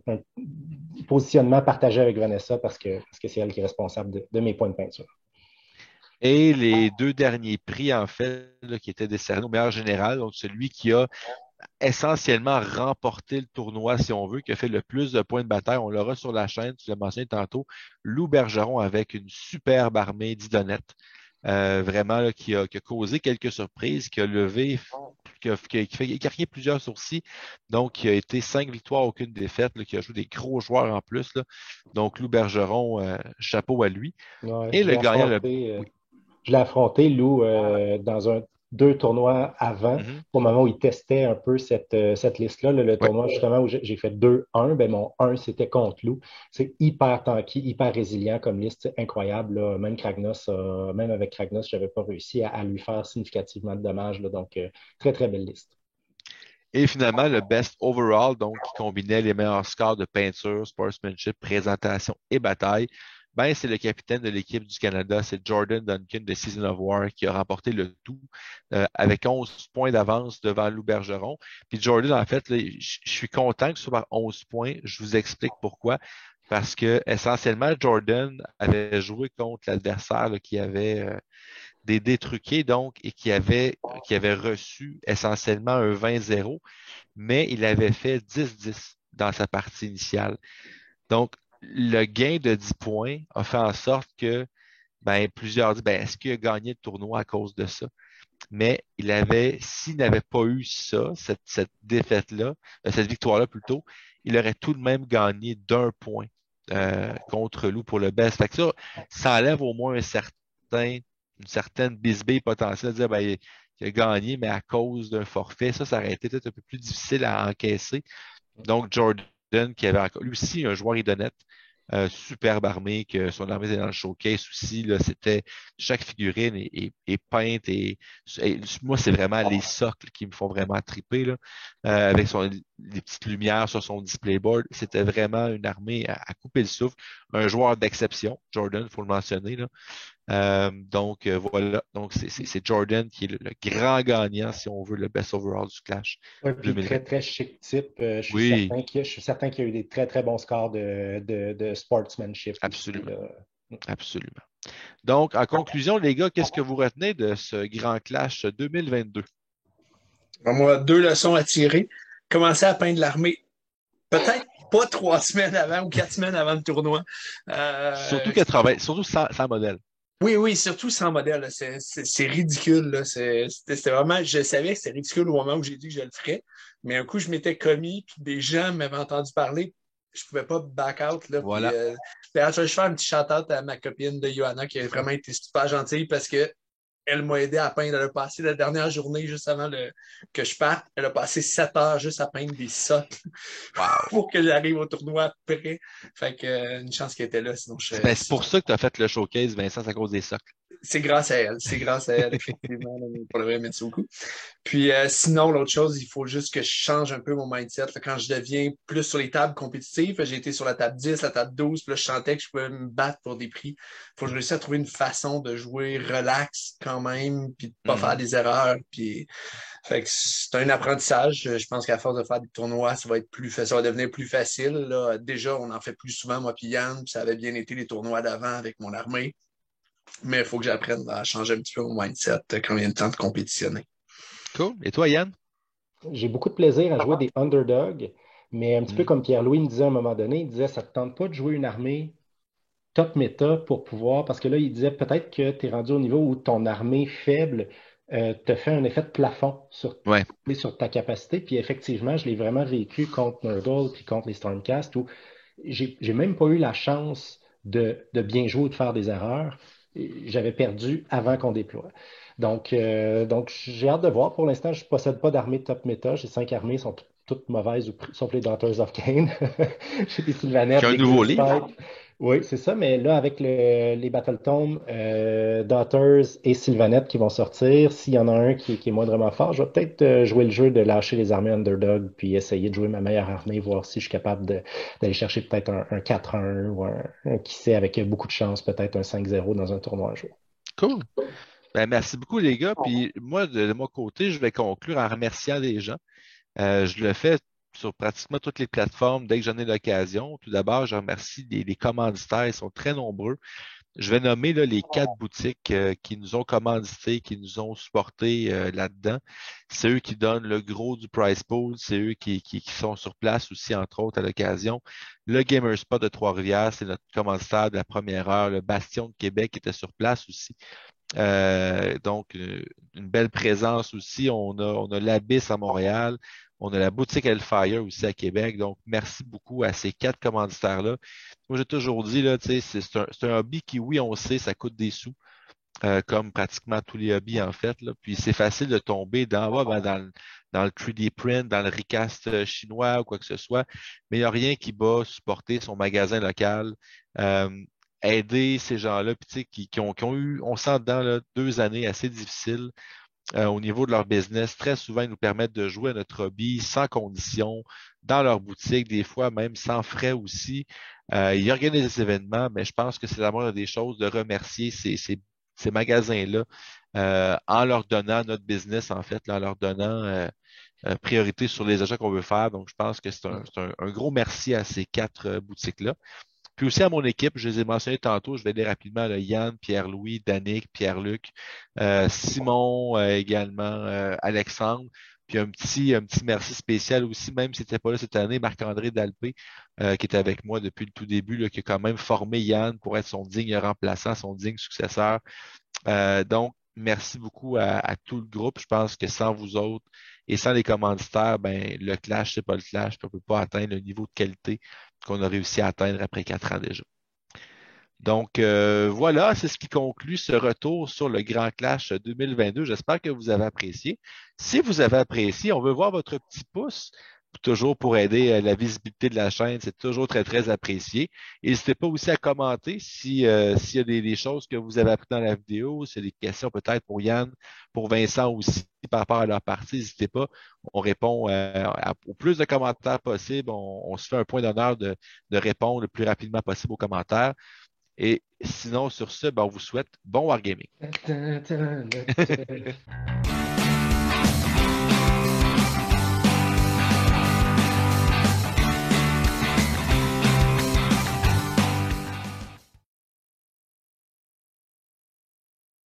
positionnement partagé avec Vanessa parce que c'est elle qui est responsable de mes points de peinture. Et les 2 derniers prix, en fait, là, qui étaient décernés au meilleur général, donc celui qui a essentiellement remporté le tournoi, si on veut, qui a fait le plus de points de bataille. On l'aura sur la chaîne, tu l'as mentionné tantôt. Lou Bergeron avec une superbe armée d'Idonettes. Vraiment, là, qui a causé quelques surprises, qui a levé, qui fait écarquer plusieurs sourcils. Donc, qui a été 5 victoires, aucune défaite, là, qui a joué des gros joueurs en plus, là. Donc, Lou Bergeron, chapeau à lui. Ouais, Et le gagnant, oui. Je l'ai affronté, Lou, dans deux tournois avant, Mhm. au moment où il testait un peu cette liste-là, le Ouais. tournoi justement où j'ai fait 2-1, ben mon 1, c'était contre Lou. C'est hyper tanky, hyper résilient comme liste, c'est incroyable, là. Même avec Kragnos, je n'avais pas réussi à lui faire significativement de dommages, là. Donc, très, très belle liste. Et finalement, le best overall, donc qui combinait les meilleurs scores de peinture, sportsmanship, présentation et bataille, ben, c'est le capitaine de l'équipe du Canada, c'est Jordan Duncan de Season of War qui a remporté le tout avec 11 points d'avance devant Lou Bergeron. Puis Jordan, en fait, là, je suis content que ce soit par 11 points. Je vous explique pourquoi. Parce que essentiellement, Jordan avait joué contre l'adversaire là, qui avait des dés truqués, donc, et qui avait reçu essentiellement un 20-0, mais il avait fait 10-10 dans sa partie initiale. Donc, le gain de 10 points a fait en sorte que ben, plusieurs disent, ben, est-ce qu'il a gagné le tournoi à cause de ça? Mais s'il n'avait pas eu ça, cette défaite-là, cette victoire-là plutôt, il aurait tout de même gagné d'un point contre Lou pour le best. Fait que ça enlève au moins une certaine bisbille potentielle de dire ben, il a gagné, mais à cause d'un forfait. Ça aurait été peut-être un peu plus difficile à encaisser. Donc, Jordan, qui avait encore, lui aussi, un joueur idonette, superbe armée, que son armée était dans le showcase aussi. Là, chaque figurine est peinte et moi, c'est vraiment les socles qui me font vraiment triper, là, avec les petites lumières sur son display board. C'était vraiment une armée à couper le souffle. Un joueur d'exception, Jordan, il faut le mentionner, là. Voilà. Donc, c'est Jordan qui est le grand gagnant, si on veut, le best overall du Clash Oui, puis 2020. très, très chic type. Oui, Je suis certain qu'il y a eu des très, très bons scores de sportsmanship aussi, absolument. là. Absolument. Donc, en conclusion, les gars, qu'est-ce que vous retenez de ce grand Clash 2022? Moi, deux leçons à tirer. Commencer à peindre l'armée, peut-être pas 3 semaines avant ou 4 semaines avant le tournoi. Surtout Euh, surtout sans modèle. oui, oui, surtout sans modèle, là. C'est ridicule, là. C'était vraiment, je savais que c'était ridicule au moment où j'ai dit que je le ferais, mais un coup, je m'étais commis, puis des gens m'avaient entendu parler, je pouvais pas back out, là. Puis, Voilà. d'ailleurs, je vais faire un petit shout-out à ma copine de Johanna qui a vraiment été super gentille parce que elle m'a aidé à peindre. Elle a passé la dernière journée juste avant que je parte. Elle a passé 7 heures juste à peindre des socles Wow. pour que j'arrive au tournoi après. Fait que, une chance qu'elle était là, sinon C'est pour ça que tu as fait le showcase, Vincent, c'est à cause des socles. c'est grâce à elle. C'est grâce à elle, effectivement. Là, pour le vrai, merci beaucoup. Puis sinon, l'autre chose, il faut juste que je change un peu mon mindset. Là, quand je deviens plus sur les tables compétitives, j'ai été sur la table 10, la table 12, puis là, je sentais que je pouvais me battre pour des prix. Il faut que je réussisse à trouver une façon de jouer relax quand même, puis de pas faire Mhm. des erreurs. Puis fait que c'est un apprentissage. Je pense qu'à force de faire des tournois, ça va devenir plus facile. Là. Déjà, on en fait plus souvent, moi puis Yann, puis ça avait bien été les tournois d'avant avec mon armée. Mais il faut que j'apprenne à changer un petit peu mon mindset quand il y a le temps de compétitionner. Cool. Et toi, Yann? J'ai beaucoup de plaisir à jouer des underdogs, mais un petit peu Mhm. comme Pierre-Louis me disait à un moment donné, il disait, ça ne te tente pas de jouer une armée top méta pour pouvoir, parce que là, il disait peut-être que tu es rendu au niveau où ton armée faible te fait un effet de plafond Ouais. sur ta capacité. Puis effectivement, je l'ai vraiment vécu contre Nurgle puis contre les Stormcast où j'ai même pas eu la chance de bien jouer ou de faire des erreurs. J'avais perdu avant qu'on déploie. Donc j'ai hâte de voir. Pour l'instant, je ne possède pas d'armée top méta. J'ai 5 armées, sont toutes mauvaises, sauf les Daughters of Cain. J'ai des Qui Sylvanettes, a un des nouveau livre. Ghost. Oui, c'est ça, mais là, avec les Battle Tomes, Daughters et Sylvanette qui vont sortir, s'il y en a un qui est moindrement fort, je vais peut-être jouer le jeu de lâcher les armées underdog puis essayer de jouer ma meilleure armée, voir si je suis capable d'aller chercher peut-être un 4-1 ou qui sait, avec beaucoup de chance, peut-être un 5-0 dans un tournoi un jour. Cool. Ben, merci beaucoup, les gars. Puis moi, de mon côté, je vais conclure en remerciant les gens. Je le fais sur pratiquement toutes les plateformes dès que j'en ai l'occasion. Tout d'abord, je remercie les commanditaires, ils sont très nombreux. Je vais nommer là, les 4 boutiques qui nous ont commandités, qui nous ont supportés là-dedans. C'est eux qui donnent le gros du prize pool, c'est eux qui sont sur place aussi, entre autres, à l'occasion. Le Gamerspot de Trois-Rivières, c'est notre commanditaire de la première heure. Le Bastion de Québec qui était sur place aussi. Une belle présence aussi. On a l'Abyss à Montréal. On a la boutique Hellfire aussi à Québec. Donc, merci beaucoup à ces 4 commanditaires-là. Moi, j'ai toujours dit, là, tu sais, c'est un hobby qui, oui, on sait, ça coûte des sous. comme pratiquement tous les hobbies, en fait, là. Puis c'est facile de tomber dans le 3D print, dans le recast chinois ou quoi que ce soit, mais il n'y a rien qui bat supporter son magasin local, euh, aider ces gens-là, puis, tu sais, qui ont eu, on sent dedans là, 2 années assez difficiles au niveau de leur business. Très souvent, ils nous permettent de jouer à notre hobby sans condition, dans leur boutique, des fois même sans frais aussi. Ils organisent des événements, mais je pense que c'est la moindre des choses de remercier ces magasins-là en leur donnant notre business, en fait, là, en leur donnant priorité sur les achats qu'on veut faire. Donc, je pense que c'est un gros merci à ces 4 boutiques-là. Puis aussi à mon équipe, je les ai mentionnés tantôt, je vais dire rapidement là, Yann, Pierre-Louis, Danick, Pierre-Luc, Simon également, Alexandre. Puis un petit merci spécial aussi, même si c'était pas là cette année, Marc-André Dalpé, qui était avec moi depuis le tout début, là, qui a quand même formé Yann pour être son digne remplaçant, son digne successeur. Donc, merci beaucoup à tout le groupe. Je pense que sans vous autres et sans les commanditaires, ben, le Clash, c'est pas le Clash, puis on peut pas atteindre le niveau de qualité qu'on a réussi à atteindre après 4 ans déjà. Donc, voilà, c'est ce qui conclut ce retour sur le Grand Clash 2022. J'espère que vous avez apprécié. Si vous avez apprécié, on veut voir votre petit pouce, toujours pour aider la visibilité de la chaîne. C'est toujours très, très apprécié. N'hésitez pas aussi à commenter s'il y a des choses que vous avez apprises dans la vidéo, s'il y a des questions peut-être pour Yann, pour Vincent aussi par rapport à leur partie. N'hésitez pas. On répond au plus de commentaires possible. On se fait un point d'honneur de répondre le plus rapidement possible aux commentaires. Et sinon, sur ce, ben, on vous souhaite bon wargaming.